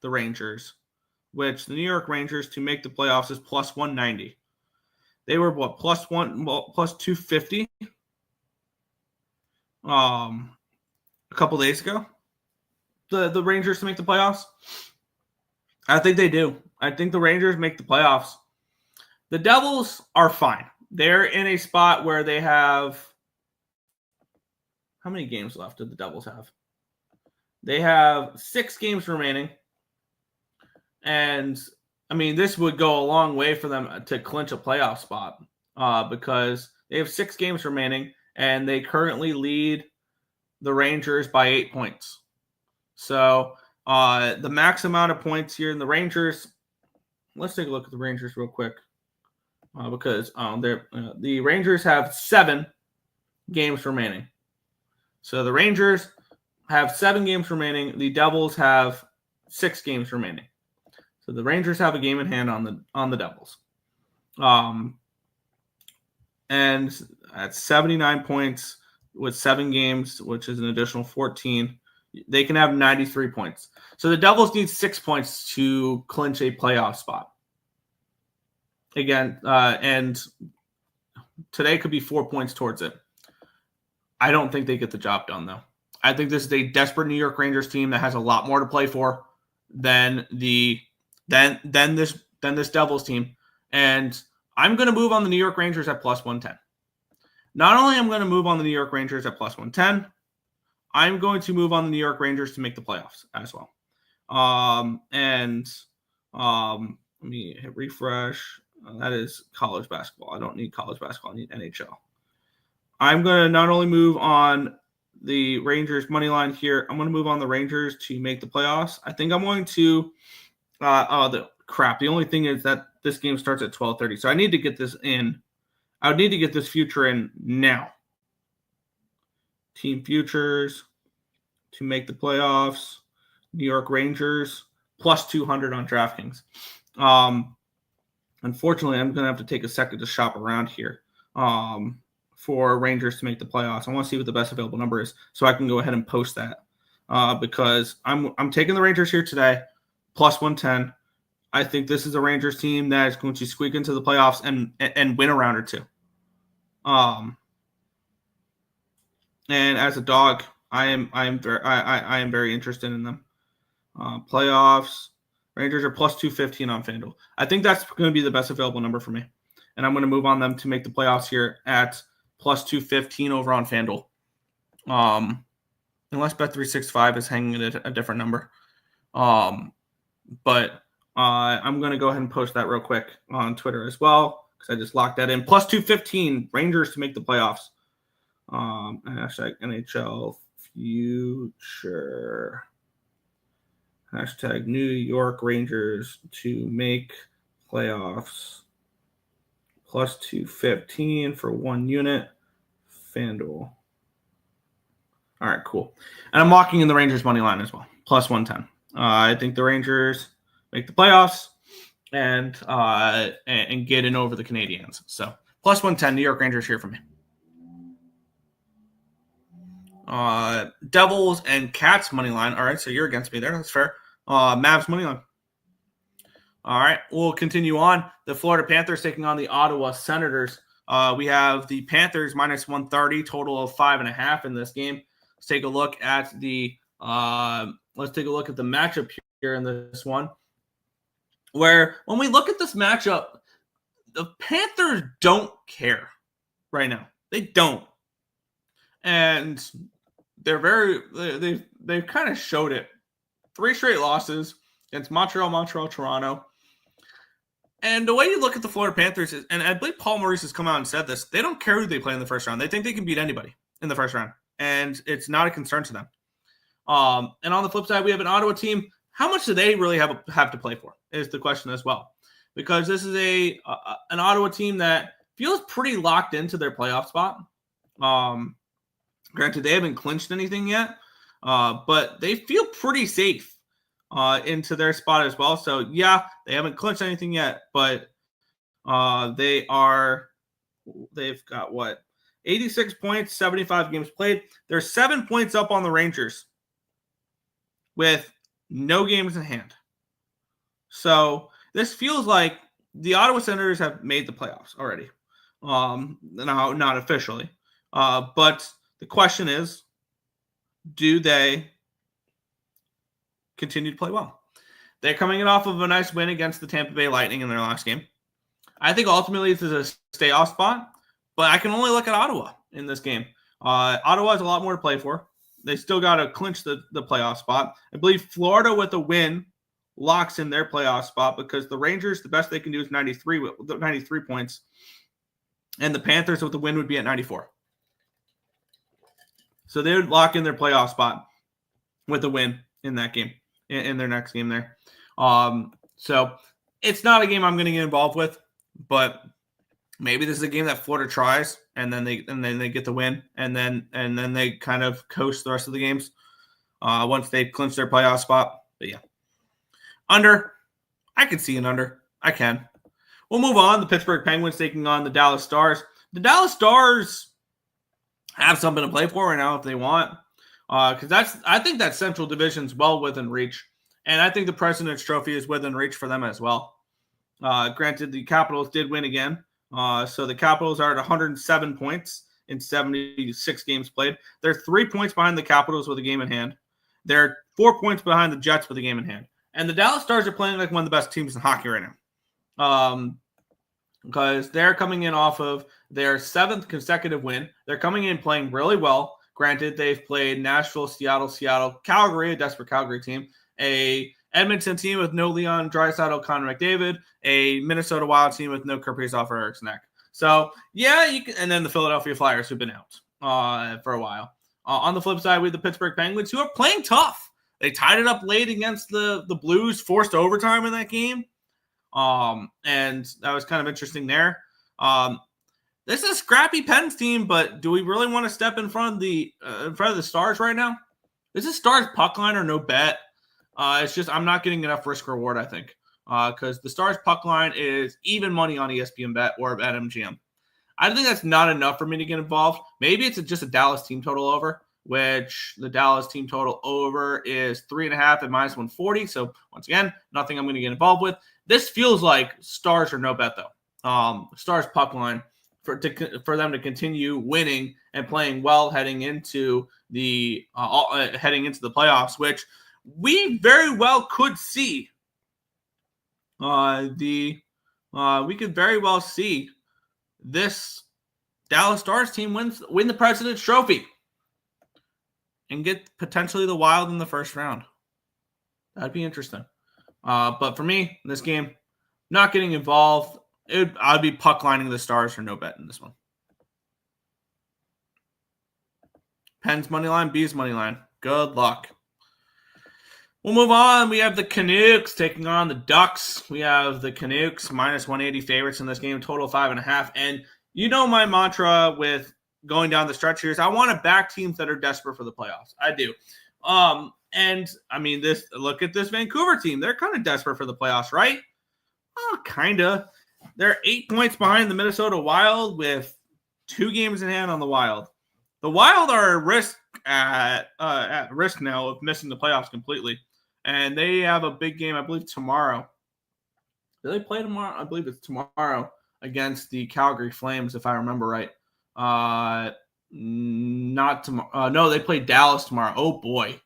the Rangers, which the New York Rangers to make the playoffs is plus 190. They were plus 250 a couple days ago. The Rangers to make the playoffs. I think they do. I think the Rangers make the playoffs. The Devils are fine. They're in a spot where they have how many games left did the Devils have? They have 6 games remaining. And I mean, this would go a long way for them to clinch a playoff spot because they have 6 games remaining, and they currently lead the Rangers by 8 points. So the max amount of points here in the Rangers, let's take a look at the Rangers real quick because the Rangers have 7 games remaining. So the Rangers have 7 games remaining. The Devils have 6 games remaining. So the Rangers have a game in hand on the Devils. And at 79 points with 7 games, which is an additional 14, they can have 93 points. So the Devils need 6 points to clinch a playoff spot. Again, and today could be 4 points towards it. I don't think they get the job done, though. I think this is a desperate New York Rangers team that has a lot more to play for than this Devils team. And I'm going to move on the New York Rangers at plus 110. Not only am I going to move on the New York Rangers at plus 110, I'm going to move on the New York Rangers to make the playoffs as well. Let me hit refresh. That is college basketball. I don't need college basketball. I need NHL. I'm going to not only move on the Rangers money line here, I'm going to move on the Rangers to make the playoffs. I think I'm going to the only thing is that this game starts at 12:30. So I need to get this in. I would need to get this future in now. Team futures to make the playoffs. New York Rangers plus 200 on DraftKings. Unfortunately, I'm going to have to take a second to shop around here for Rangers to make the playoffs. I want to see what the best available number is so I can go ahead and post that because I'm taking the Rangers here today, plus 110. I think this is a Rangers team that is going to squeak into the playoffs and win a round or two. And as a dog, I am very interested in them. Playoffs, Rangers are plus 215 on FanDuel. I think that's going to be the best available number for me. And I'm going to move on them to make the playoffs here at plus 215 over on FanDuel. Unless Bet365 is hanging at a different number. But I'm going to go ahead and post that real quick on Twitter as well because I just locked that in. Plus 215, Rangers to make the playoffs. Hashtag NHL future. Hashtag New York Rangers to make playoffs. Plus 215 for 1 unit. FanDuel. All right, cool. And I'm locking in the Rangers money line as well. Plus 110. I think the Rangers make the playoffs and get in over the Canadiens. So plus 110, New York Rangers here for me. Devils and Cats money line. All right, so you're against me there. That's fair. Mavs money line. All right, we'll continue on. The Florida Panthers taking on the Ottawa Senators. We have the Panthers minus 130, total of 5.5 in this game. Let's take a look at the matchup here in this one. Where when we look at this matchup, the Panthers don't care right now. They don't. And they've kind of showed it. 3 straight losses against Montreal, Toronto. And the way you look at the Florida Panthers is, and I believe Paul Maurice has come out and said this, they don't care who they play in the first round. They think they can beat anybody in the first round. And it's not a concern to them. And on the flip side, we have an Ottawa team. How much do they really have to play for is the question as well. Because this is an Ottawa team that feels pretty locked into their playoff spot. Granted, they haven't clinched anything yet, but they feel pretty safe into their spot as well. So, yeah, they haven't clinched anything yet, but they've got 86 points, 75 games played. They're 7 points up on the Rangers with no games in hand. So this feels like the Ottawa Senators have made the playoffs already. Now, not officially. But the question is, do they continue to play well? They're coming in off of a nice win against the Tampa Bay Lightning in their last game. I think ultimately this is a stay-off spot, but I can only look at Ottawa in this game. Ottawa has a lot more to play for. They still got to clinch the playoff spot. I believe Florida with a win locks in their playoff spot because the Rangers, the best they can do is 93 points. And the Panthers with the win would be at 94. So they would lock in their playoff spot with a win in that game, in their next game there. So it's not a game I'm going to get involved with, but maybe this is a game that Florida tries and then they get the win and then they kind of coast the rest of the games once they clinch their playoff spot. But yeah, under, I could see an under. I can. We'll move on. The Pittsburgh Penguins taking on the Dallas Stars. The Dallas Stars have something to play for right now if they want. Because I think that Central Division's well within reach. And I think the President's Trophy is within reach for them as well. Granted, the Capitals did win again. So the Capitals are at 107 points in 76 games played. They're 3 points behind the Capitals with a game in hand. They're 4 points behind the Jets with a game in hand. And the Dallas Stars are playing like one of the best teams in hockey right now. Because they're coming in off of their 7th consecutive win. They're coming in playing really well. Granted, they've played Nashville, Seattle, Calgary, a desperate Calgary team, a Edmonton team with no Leon Draisaitl, Connor McDavid, a Minnesota Wild team with no Kaprizov or Eric Snack. So, yeah, you can, and then the Philadelphia Flyers who've been out for a while. On the flip side, we have the Pittsburgh Penguins who are playing tough. They tied it up late against the Blues, forced overtime in that game. And that was kind of interesting there. This is a scrappy Pens team, but do we really want to step in front of the Stars right now? This is Stars puck line or no bet. It's just I'm not getting enough risk reward, I think, because the Stars puck line is even money on ESPN Bet or at MGM. I think that's not enough for me to get involved. Maybe it's just a Dallas team total over, which the Dallas team total over is 3.5 at -140. So once again, nothing I'm going to get involved with. This feels like Stars or no bet though. Stars puck line for them to continue winning and playing well heading into the playoffs, which we very well could see. We could very well see this Dallas Stars team win the President's Trophy and get potentially the Wild in the first round. That'd be interesting. But for me, in this game, not getting involved. I'd be puck lining the Stars for no bet in this one. Pens money line, Bees money line. Good luck. We'll move on. We have the Canucks taking on the Ducks. We have the Canucks -180 favorites in this game, total 5.5. And you know my mantra with going down the stretch here is I want to back teams that are desperate for the playoffs. I do. And I mean, look at this Vancouver team. They're kind of desperate for the playoffs, right? Oh, kind of. They're 8 points behind the Minnesota Wild with 2 games in hand on the Wild. The Wild are at risk now of missing the playoffs completely. And they have a big game, I believe, tomorrow. Do they play tomorrow? I believe it's tomorrow against the Calgary Flames, if I remember right. Not tomorrow. No, they play Dallas tomorrow. Oh, boy.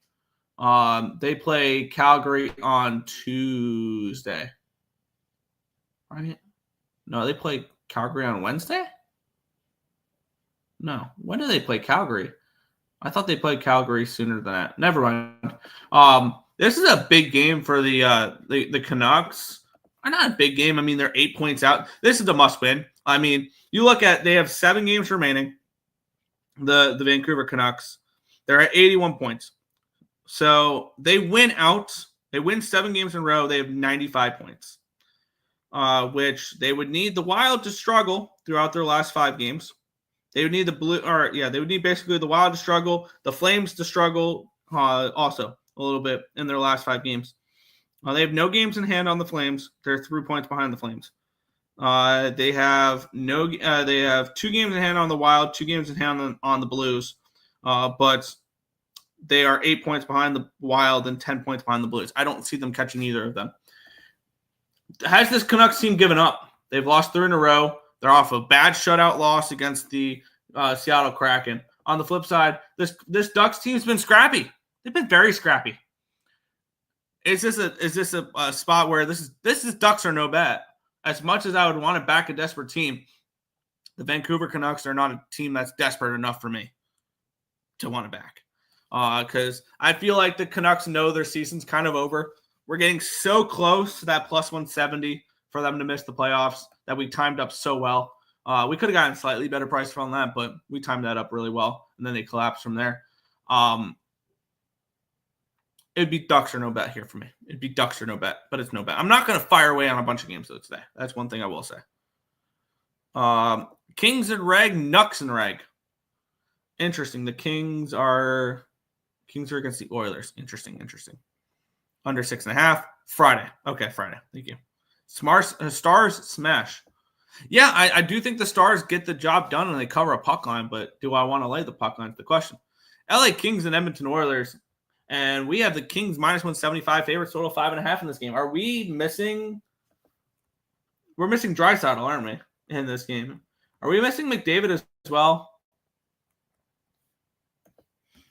They play Calgary on Tuesday. Right? No, they play Calgary on Wednesday? No. When do they play Calgary? I thought they played Calgary sooner than that. Never mind. This is a big game for the Canucks. Not a big game. I mean, they're 8 points out. This is a must-win. I mean, you look at they have 7 games remaining. The Vancouver Canucks. They're at 81 points. So they win out. They win 7 games in a row. They have 95 points. Which they would need the Wild to struggle throughout their last 5 games. They would need they would need basically the Wild to struggle, the Flames to struggle also a little bit in their last 5 games. They have no games in hand on the Flames. They're 3 points behind the Flames. They have 2 games in hand on the Wild, 2 games in hand on the Blues. But they are 8 points behind the Wild and 10 points behind the Blues. I don't see them catching either of them. Has this Canucks team given up? They've lost 3 in a row. They're off a bad shutout loss against the Seattle Kraken. On the flip side, this Ducks team's been scrappy. They've been very scrappy. Is this a spot where this is Ducks or no bet? As much as I would want to back a desperate team, the Vancouver Canucks are not a team that's desperate enough for me to want to back. Because I feel like the Canucks know their season's kind of over. We're getting so close to that plus 170 for them to miss the playoffs that we timed up so well. We could have gotten slightly better price from that, but we timed that up really well, and then they collapsed from there. It'd be Ducks or no bet here for me. It'd be Ducks or no bet, but it's no bet. I'm not going to fire away on a bunch of games though today. That's one thing I will say. Kings and Reg, Nucks and Reg. Interesting. The Kings are against the Oilers. Interesting. Under 6.5. Friday. Okay, Friday. Thank you. Stars smash. Yeah, I do think the Stars get the job done and they cover a puck line, but do I want to lay the puck line? Is the question. LA Kings and Edmonton Oilers. And we have the Kings minus 175 favorites, total 5.5 in this game. Are we missing? We're missing Draisaitl, aren't we, in this game? Are we missing McDavid as well?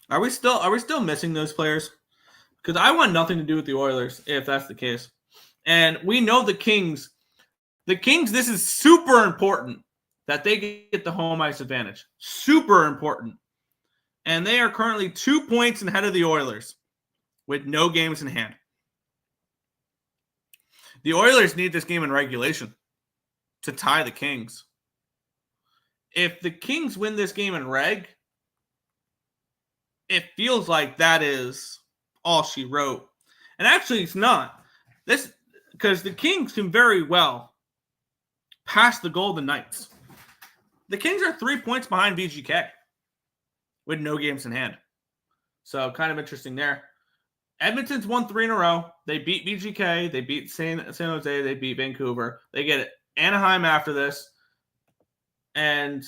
Are we still missing those players? Because I want nothing to do with the Oilers if that's the case. And we know the Kings. The Kings, this is super important that they get the home ice advantage. Super important. And they are currently 2 points ahead of the Oilers with no games in hand. The Oilers need this game in regulation to tie the Kings. If the Kings win this game in reg, it feels like that is all she wrote. And actually, it's not. This because the Kings can very well pass the Golden Knights. The Kings are 3 points behind VGK with no games in hand. So kind of interesting there. Edmonton's won 3 in a row. They beat VGK. They beat San Jose. They beat Vancouver. They get Anaheim after this. And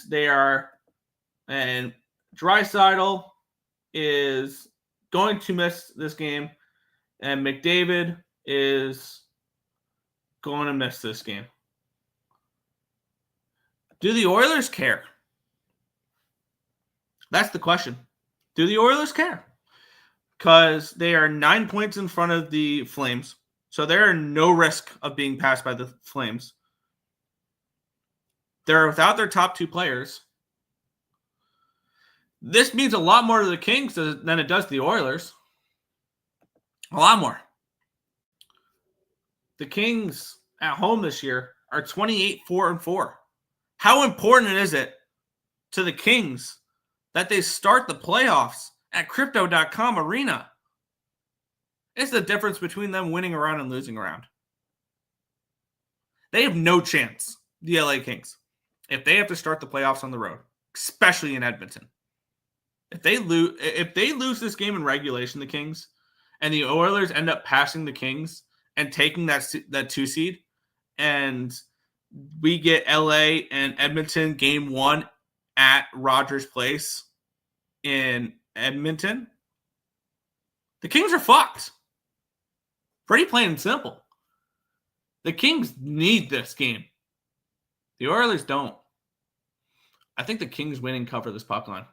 Draisaitl is going to miss this game. And McDavid is going to miss this game. Do the Oilers care? That's the question. Do the Oilers care? Because they are 9 points in front of the Flames. So there are no risk of being passed by the Flames. They're without their top 2 players. This means a lot more to the Kings than it does to the Oilers. A lot more. The Kings at home this year are 28-4-4. How important is it to the Kings that they start the playoffs at Crypto.com Arena? It's the difference between them winning a round and losing a round. They have no chance, the LA Kings, if they have to start the playoffs on the road, especially in Edmonton. If they lose this game in regulation, the Kings, and the Oilers end up passing the Kings and taking that 2 seed, and we get LA and Edmonton game 1 at Rogers Place in Edmonton, the Kings are fucked. Pretty plain and simple. The Kings need this game. The Oilers don't. I think the Kings win and cover this puck line.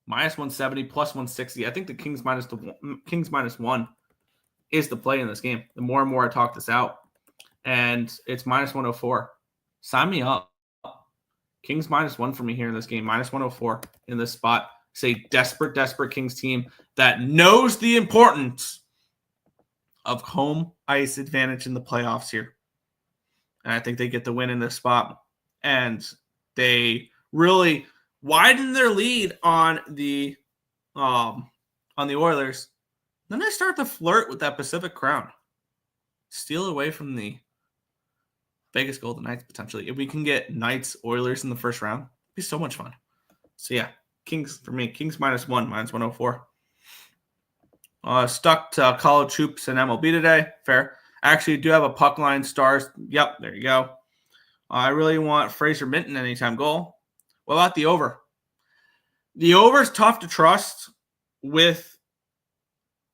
Minus 170, plus 160. I think the Kings minus 1 is the play in this game. The more and more I talk this out. And it's minus 104. Sign me up. Kings minus 1 for me here in this game. Minus 104 in this spot. It's a desperate Kings team that knows the importance of home ice advantage in the playoffs here. And I think they get the win in this spot. And they really widen their lead on the Oilers. Then they start to flirt with that Pacific Crown. Steal away from the Vegas Golden Knights potentially. If we can get Knights Oilers in the first round, it'd be so much fun. So yeah, Kings for me. Kings minus 1, minus 104. Stuck to college hoops and MLB today. Fair. Actually, do have a puck line Stars. Yep, there you go. I really want Fraser Minton anytime goal. What about the over? The over is tough to trust with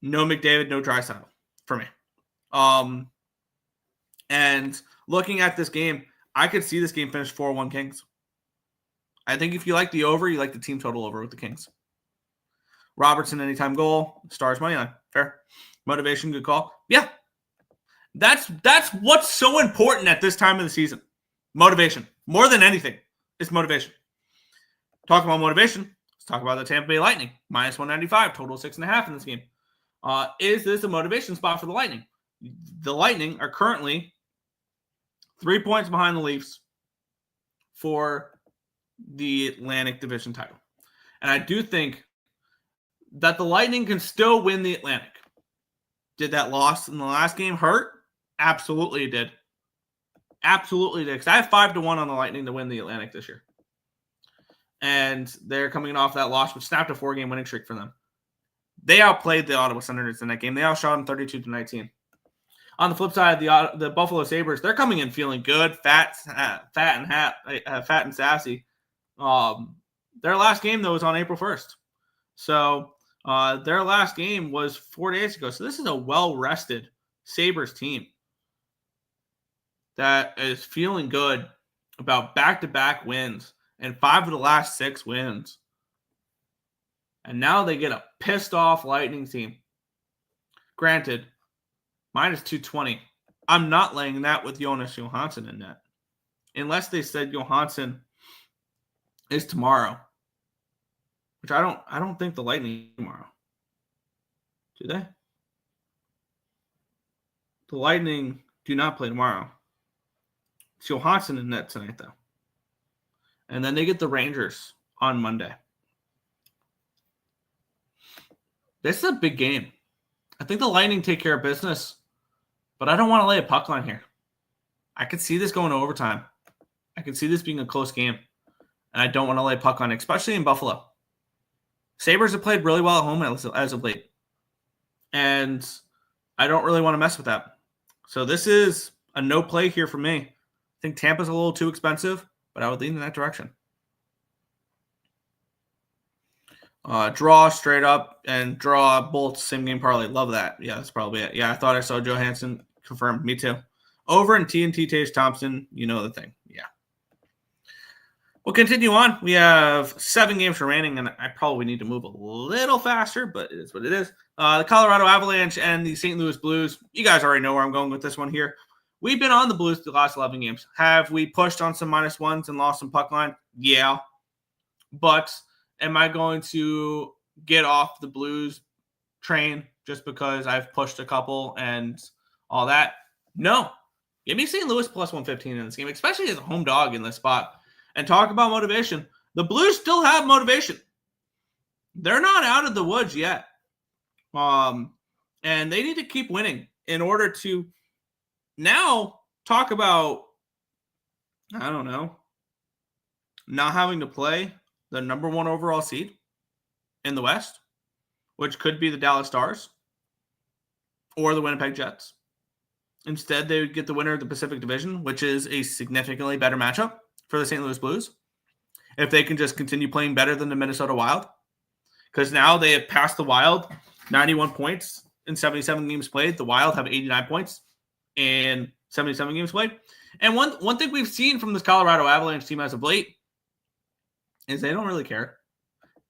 no McDavid, no Draisaitl for me. And looking at this game, I could see this game finish 4-1 Kings. I think if you like the over, you like the team total over with the Kings. Robertson anytime goal, Stars money line. Fair. Motivation, good call. Yeah. That's what's so important at this time of the season. Motivation. More than anything, it's motivation. Talk about motivation. Let's talk about the Tampa Bay Lightning. Minus 195, total 6.5 in this game. Is this a motivation spot for the Lightning? The Lightning are currently 3 points behind the Leafs for the Atlantic Division title. And I do think that the Lightning can still win the Atlantic. Did that loss in the last game hurt? Absolutely it did. Absolutely did. Because I have 5-1 on the Lightning to win the Atlantic this year. And they're coming off that loss, which snapped a 4-game winning streak for them. They outplayed the Ottawa Senators in that game. They outshot them 32-19. On the flip side, the Buffalo Sabres, they're coming in feeling good, fat and sassy. Their last game, though, was on April 1st. So their last game was 4 days ago. So this is a well-rested Sabres team that is feeling good about back-to-back wins and 5 of the last 6 wins. And now they get a pissed-off Lightning team. Granted, minus 220. I'm not laying that with Jonas Johansson in net. Unless they said Johansson is tomorrow. Which I don't think the Lightning tomorrow. Do they? The Lightning do not play tomorrow. It's Johansson in net tonight, though. And then they get the Rangers on Monday. This is a big game. I think the Lightning take care of business, but I don't want to lay a puck line here. I could see this going to overtime. I could see this being a close game, and I don't want to lay a puck on it, especially in Buffalo. Sabres have played really well at home as of late, and I don't really want to mess with that. So this is a no play here for me. I think Tampa's a little too expensive, but I would lean in that direction. Draw straight up and draw both same game parlay. Love that. Yeah, that's probably it. Yeah, I thought I saw Johansson confirmed. Me too. Over in TNT Tage Thompson, you know the thing. Yeah. We'll continue on. We have 7 games remaining, and I probably need to move a little faster, but it is what it is. The Colorado Avalanche and the St. Louis Blues. You guys already know where I'm going with this one here. We've been on the Blues the last 11 games. Have we pushed on some -1s and lost some puck line? Yeah. But am I going to get off the Blues train just because I've pushed a couple and all that? No. Give me St. Louis plus 115 in this game, especially as a home dog in this spot. And talk about motivation. The Blues still have motivation. They're not out of the woods yet. And they need to keep winning in order to now talk about, I don't know, not having to play the number 1 overall seed in the West, which could be the Dallas Stars or the Winnipeg Jets. Instead, they would get the winner of the Pacific Division, which is a significantly better matchup for the St. Louis Blues if they can just continue playing better than the Minnesota Wild. Because now they have passed the Wild, 91 points in 77 games played. The Wild have 89 points in 77 games played. And one thing we've seen from this Colorado Avalanche team as of late is they don't really care.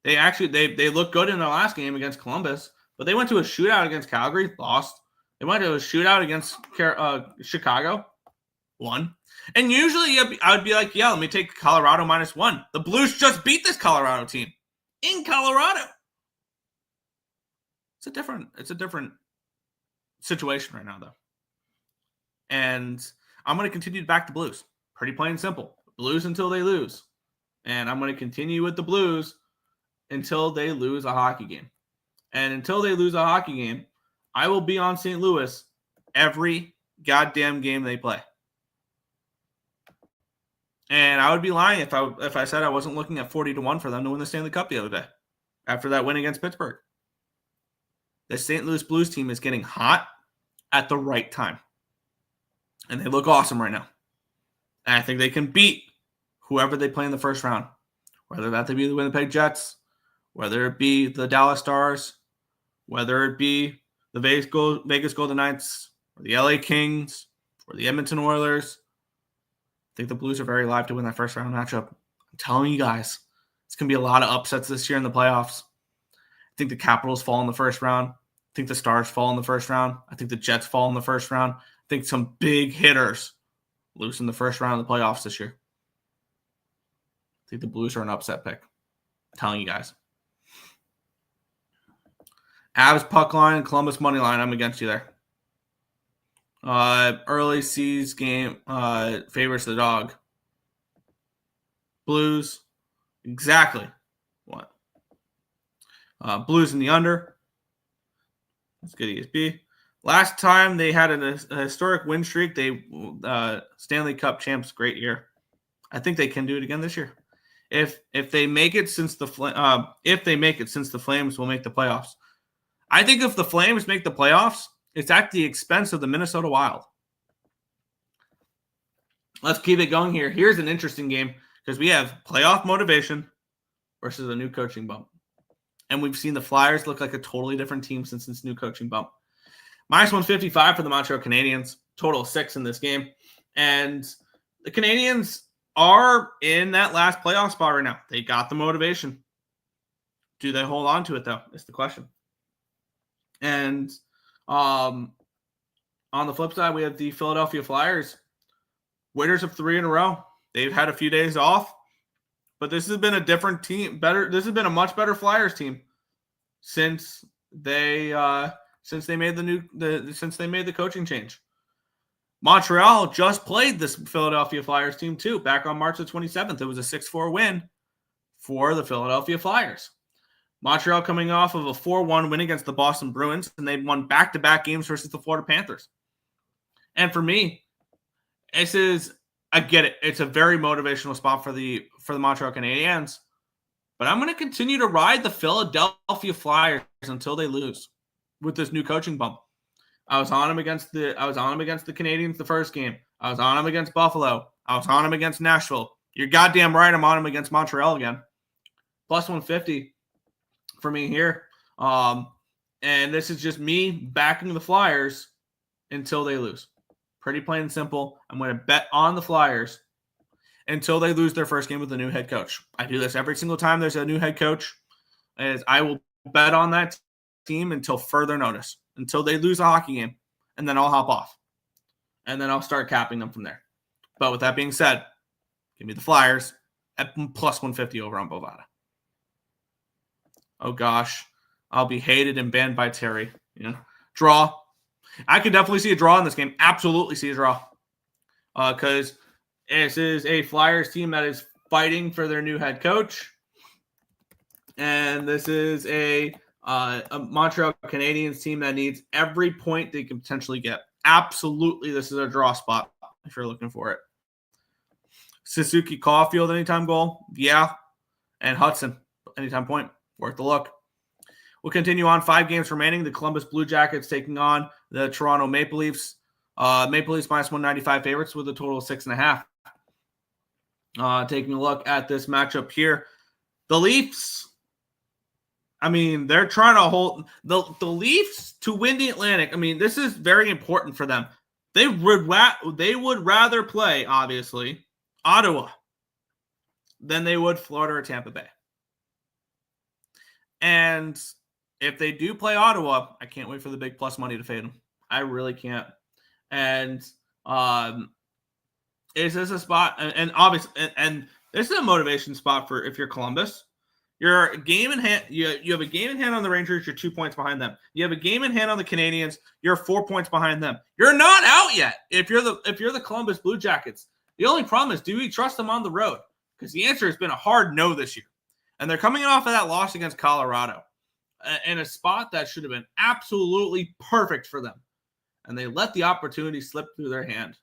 They actually they look good in their last game against Columbus, but they went to a shootout against Calgary, lost. They went to a shootout against Chicago, won. And usually I would be like, yeah, let me take Colorado -1. The Blues just beat this Colorado team in Colorado. It's a different situation right now, though. And I'm going to continue to back the Blues. Pretty plain and simple. Blues until they lose. And I'm going to continue with the Blues until they lose a hockey game. And until they lose a hockey game, I will be on St. Louis every goddamn game they play. And I would be lying if I said I wasn't looking at 40-1 for them to win the Stanley Cup the other day after that win against Pittsburgh. The St. Louis Blues team is getting hot at the right time. And they look awesome right now. And I think they can beat whoever they play in the first round, whether that be the Winnipeg Jets, whether it be the Dallas Stars, whether it be the Vegas Golden Knights, or the LA Kings, or the Edmonton Oilers. I think the Blues are very live to win that first round matchup. I'm telling you guys, it's going to be a lot of upsets this year in the playoffs. I think the Capitals fall in the first round. I think the Stars fall in the first round. I think the Jets fall in the first round. I think some big hitters lose in the first round of the playoffs this year. I think the Blues are an upset pick. I'm telling you guys. Avs puck line and Columbus money line. I'm against you there. Early C's game favors the dog. Blues, exactly what? Blues in the under. That's good ESB. Last time they had a historic win streak, they Stanley Cup champs, great year. I think they can do it again this year. If they make it since the Flames will make the playoffs. I think if the Flames make the playoffs, it's at the expense of the Minnesota Wild. Let's keep it going here. Here's an interesting game because we have playoff motivation versus a new coaching bump. And we've seen the Flyers look like a totally different team since this new coaching bump. -155 for the Montreal Canadiens. Total 6 in this game. And the Canadiens are in that last playoff spot right now. They got the motivation. Do they hold on to it, though? Is the question. And on the flip side, we have the Philadelphia Flyers. Winners of 3 in a row. They've had a few days off. But this has been a different team. This has been a much better Flyers team since they made the coaching change. Montreal just played this Philadelphia Flyers team too back on March the 27th. It was a 6-4 win for the Philadelphia Flyers. Montreal coming off of a 4-1 win against the Boston Bruins, and they'd won back-to-back games versus the Florida Panthers. And for me, I get it. It's a very motivational spot for the Montreal Canadiens. But I'm going to continue to ride the Philadelphia Flyers until they lose with this new coaching bump. I was on them against the Canadiens the first game. I was on them against Buffalo. I was on them against Nashville. You're goddamn right I'm on them against Montreal again. +150 for me here. And this is just me backing the Flyers until they lose. Pretty plain and simple. I'm going to bet on the Flyers until they lose their first game with a new head coach. I do this every single time there's a new head coach. As I will bet on that team until further notice, until they lose a hockey game, and then I'll hop off. And then I'll start capping them from there. But with that being said, give me the Flyers at +150 over on Bovada. Oh gosh, I'll be hated and banned by Terry. Draw. I could definitely see a draw in this game. Absolutely see a draw. Because this is a Flyers team that is fighting for their new head coach. And this is a Montreal Canadiens team that needs every point they can potentially get. Absolutely, this is a draw spot if you're looking for it. Suzuki Caulfield, anytime goal. Yeah. And Hudson, anytime point. Worth the look. We'll continue on. 5 games remaining. The Columbus Blue Jackets taking on the Toronto Maple Leafs. Maple Leafs -195 favorites with a total of 6.5. Taking a look at this matchup here. The Leafs, they're trying to hold the Leafs to win the Atlantic. This is very important for them. They would rather play, obviously, Ottawa than they would Florida or Tampa Bay. And if they do play Ottawa, I can't wait for the big plus money to fade them. I really can't. And is this a spot? And obviously, and this is a motivation spot for if you're Columbus. You're a game in hand. You have a game in hand on the Rangers. You're 2 points behind them. You have a game in hand on the Canadiens. You're 4 points behind them. You're not out yet. If you're the Columbus Blue Jackets, the only problem is, do we trust them on the road? Because the answer has been a hard no this year. And they're coming off of that loss against Colorado in a spot that should have been absolutely perfect for them. And they let the opportunity slip through their hand.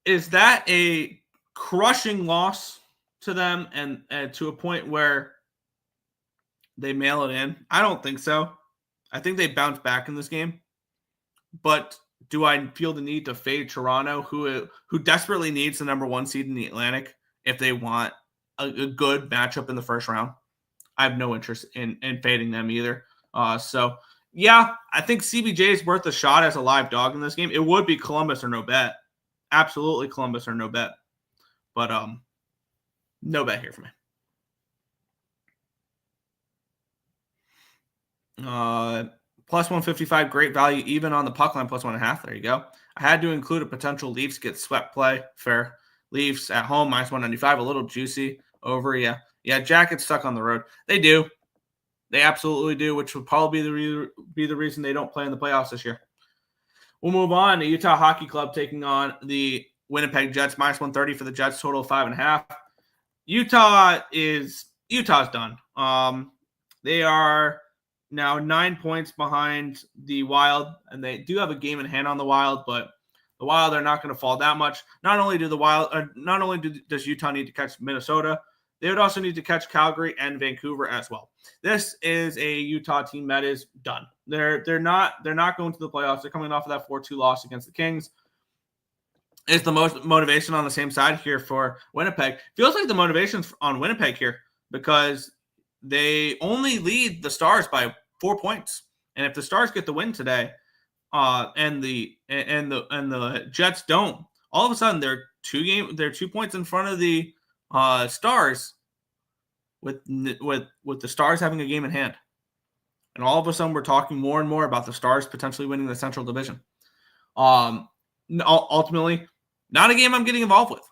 Is that a crushing loss to them and to a point where they mail it in? I don't think so. I think they bounce back in this game. But do I feel the need to fade Toronto, who desperately needs the number 1 seed in the Atlantic if they want a good matchup in the first round? I have no interest in fading them either. So, yeah, I think CBJ is worth a shot as a live dog in this game. It would be Columbus or no bet. Absolutely Columbus or no bet. But no bet here for me. +155, great value, even on the puck line, +1.5. There you go. I had to include a potential Leafs get swept play. Fair. Leafs at home, -195, a little juicy over. Yeah, Jackets stuck on the road. They do. They absolutely do, which would probably be the reason they don't play in the playoffs this year. We'll move on to Utah Hockey Club taking on the Winnipeg Jets, minus 130 for the Jets, total of 5.5. Utah's done. They are now 9 points behind the Wild, and they do have a game in hand on the Wild, but the Wild are not going to fall that much. Not only does Utah need to catch Minnesota, they would also need to catch Calgary and Vancouver as well. This is a Utah team that is done. They're not going to the playoffs. They're coming off of that 4-2 loss against the Kings. Is the most motivation on the same side here for Winnipeg? Feels like the motivation's on Winnipeg here because they only lead the Stars by 4 points, and if the Stars get the win today, and the Jets don't, all of a sudden they're 2 points in front of the Stars, with the Stars having a game in hand, and all of a sudden we're talking more and more about the Stars potentially winning the Central Division. Ultimately, not a game I'm getting involved with,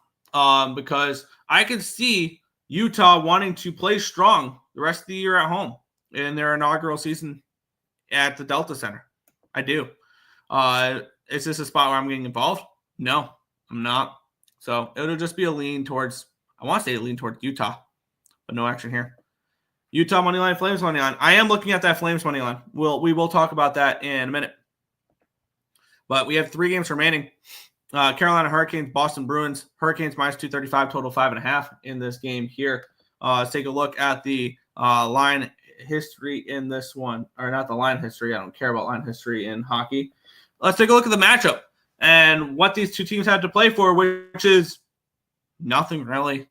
because I could see Utah wanting to play strong the rest of the year at home in their inaugural season at the Delta Center. I do. Is this a spot where I'm getting involved? No, I'm not. So it'll just be a lean towards Utah, but no action here. Utah money line, Flames money line. I am looking at that Flames money line. We will talk about that in a minute. But we have 3 games remaining. Carolina Hurricanes, Boston Bruins. Hurricanes minus 235, total 5.5 in this game here. Let's take a look at the line history in this one. Or not the line history. I don't care about line history in hockey. Let's take a look at the matchup and what these two teams have to play for, which is nothing really.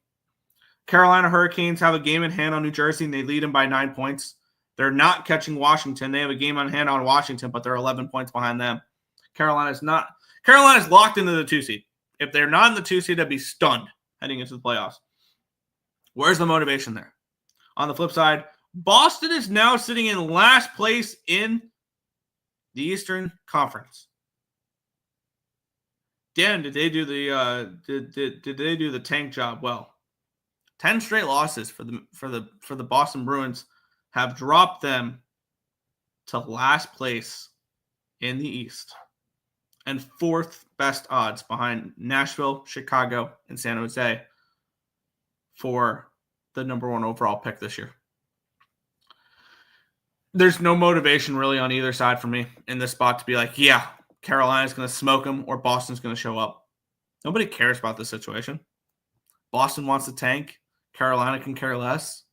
Carolina Hurricanes have a game in hand on New Jersey, and they lead them by 9 points. They're not catching Washington. They have a game on hand on Washington, but they're 11 points behind them. Carolina's locked into the 2 seed. If they're not in the 2 seed, I'd be stunned heading into the playoffs. Where's the motivation there? On the flip side, Boston is now sitting in last place in the Eastern Conference. Damn, did they do the tank job well? 10 straight losses for the Boston Bruins have dropped them to last place in the East and 4th best odds behind Nashville, Chicago, and San Jose for the number 1 overall pick this year. There's no motivation really on either side for me in this spot to be like, yeah, Carolina's going to smoke them or Boston's going to show up. Nobody cares about this situation. Boston wants to tank. Carolina can care less.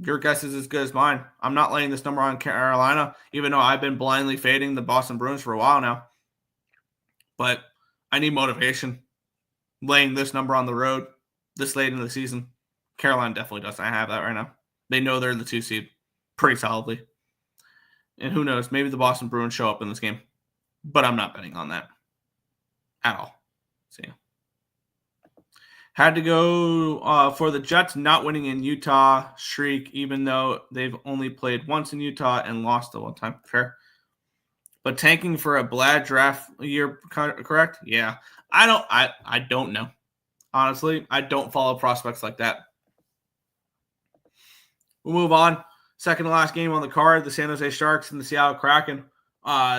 Your guess is as good as mine. I'm not laying this number on Carolina, even though I've been blindly fading the Boston Bruins for a while now. But I need motivation. Laying this number on the road this late in the season, Carolina definitely doesn't have that right now. They know they're in the 2 seed pretty solidly. And who knows, maybe the Boston Bruins show up in this game. But I'm not betting on that at all. So, yeah. Had to go for the Jets not winning in Utah streak, even though they've only played once in Utah and lost the one time. Fair. But tanking for a bad draft year, correct? Yeah. I don't know. Honestly, I don't follow prospects like that. We'll move on. Second to last game on the card, the San Jose Sharks and the Seattle Kraken.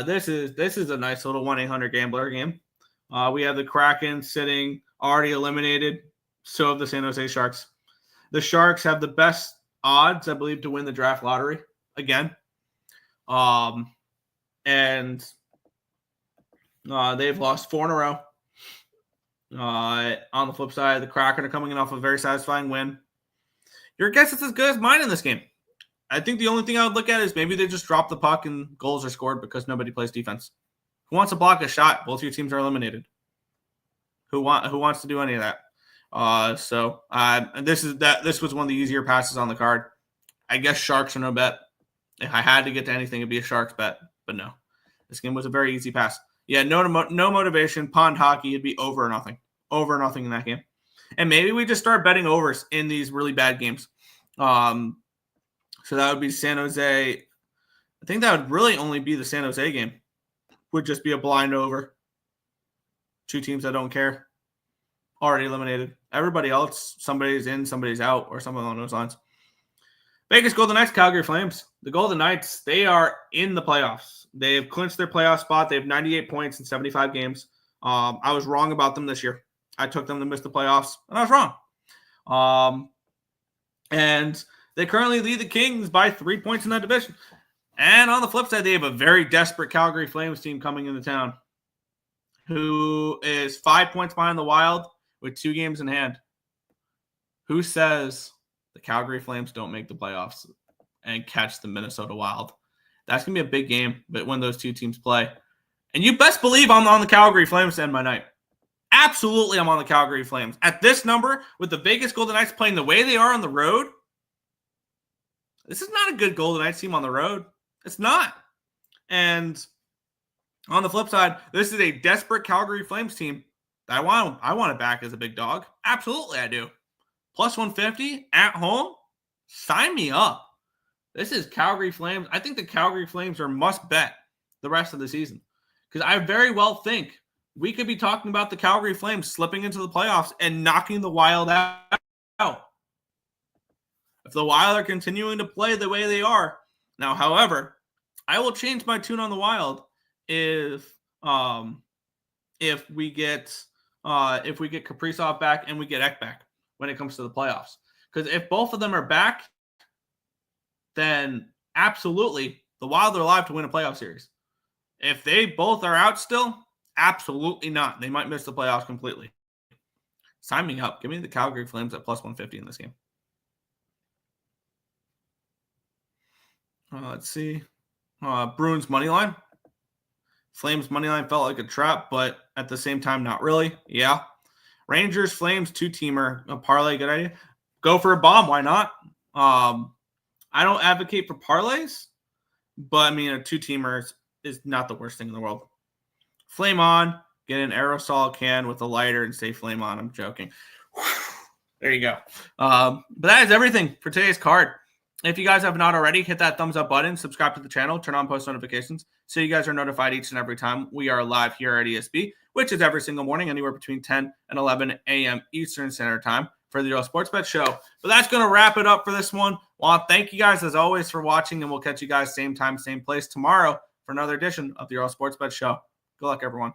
This is a nice little 1-800-GAMBLER game. We have the Kraken sitting already eliminated. So have the San Jose Sharks. The Sharks have the best odds, I believe, to win the draft lottery again. And they've lost 4 in a row. On the flip side, the Kraken are coming in off a very satisfying win. Your guess is as good as mine in this game. I think the only thing I would look at is maybe they just drop the puck and goals are scored because nobody plays defense. Who wants to block a shot? Both your teams are eliminated. Who wants to do any of that? This was one of the easier passes on the card. I guess Sharks are no bet. If I had to get to anything, it'd be a Sharks bet. But no, this game was a very easy pass. Yeah, no motivation. Pond hockey. It'd be over or nothing. Over or nothing in that game. And maybe we just start betting overs in these really bad games. So that would be San Jose. I think that would really only be the San Jose game. Would just be a blind over. 2 teams that don't care. Already eliminated. Everybody else, somebody's in, somebody's out, or something along those lines. Vegas Golden Knights, Calgary Flames. The Golden Knights, they are in the playoffs. They've clinched their playoff spot. They have 98 points in 75 games. I was wrong about them this year. I took them to miss the playoffs, and I was wrong. And they currently lead the Kings by 3 points in that division. And on the flip side, they have a very desperate Calgary Flames team coming into town who is 5 points behind the Wild with 2 games in hand. Who says the Calgary Flames don't make the playoffs and catch the Minnesota Wild? That's going to be a big game, but when those two teams play. And you best believe I'm on the Calgary Flames to end my night. Absolutely, I'm on the Calgary Flames. At this number, with the Vegas Golden Knights playing the way they are on the road, this is not a good Golden Knights team on the road. It's not. And on the flip side, this is a desperate Calgary Flames team that I want it back as a big dog. Absolutely, I do. Plus 150 at home? Sign me up. This is Calgary Flames. I think the Calgary Flames are must bet the rest of the season. Because I very well think we could be talking about the Calgary Flames slipping into the playoffs and knocking the Wild out. If the Wild are continuing to play the way they are. Now, however, I will change my tune on the Wild if we get Kaprizov back and we get Ek back when it comes to the playoffs. Because if both of them are back, then absolutely the Wild are alive to win a playoff series. If they both are out still, absolutely not. They might miss the playoffs completely. Sign me up. Give me the Calgary Flames at plus 150 in this game. Let's see. Bruins money line. Flames money line felt like a trap, but at the same time, not really. Yeah. Rangers, Flames, 2-teamer. A parlay, good idea. Go for a bomb. Why not? I don't advocate for parlays, but I mean, a 2-teamer is not the worst thing in the world. Flame on. Get an aerosol can with a lighter and say flame on. I'm joking. There you go. But that is everything for today's card. If you guys have not already, hit that thumbs up button, subscribe to the channel, turn on post notifications so you guys are notified each and every time we are live here at ESB, which is every single morning, anywhere between 10 and 11 a.m. Eastern Standard Time for the Earle Sports Bet Show. But that's going to wrap it up for this one. Well, thank you guys as always for watching, and we'll catch you guys same time, same place tomorrow for another edition of the Earle Sports Bet Show. Good luck, everyone.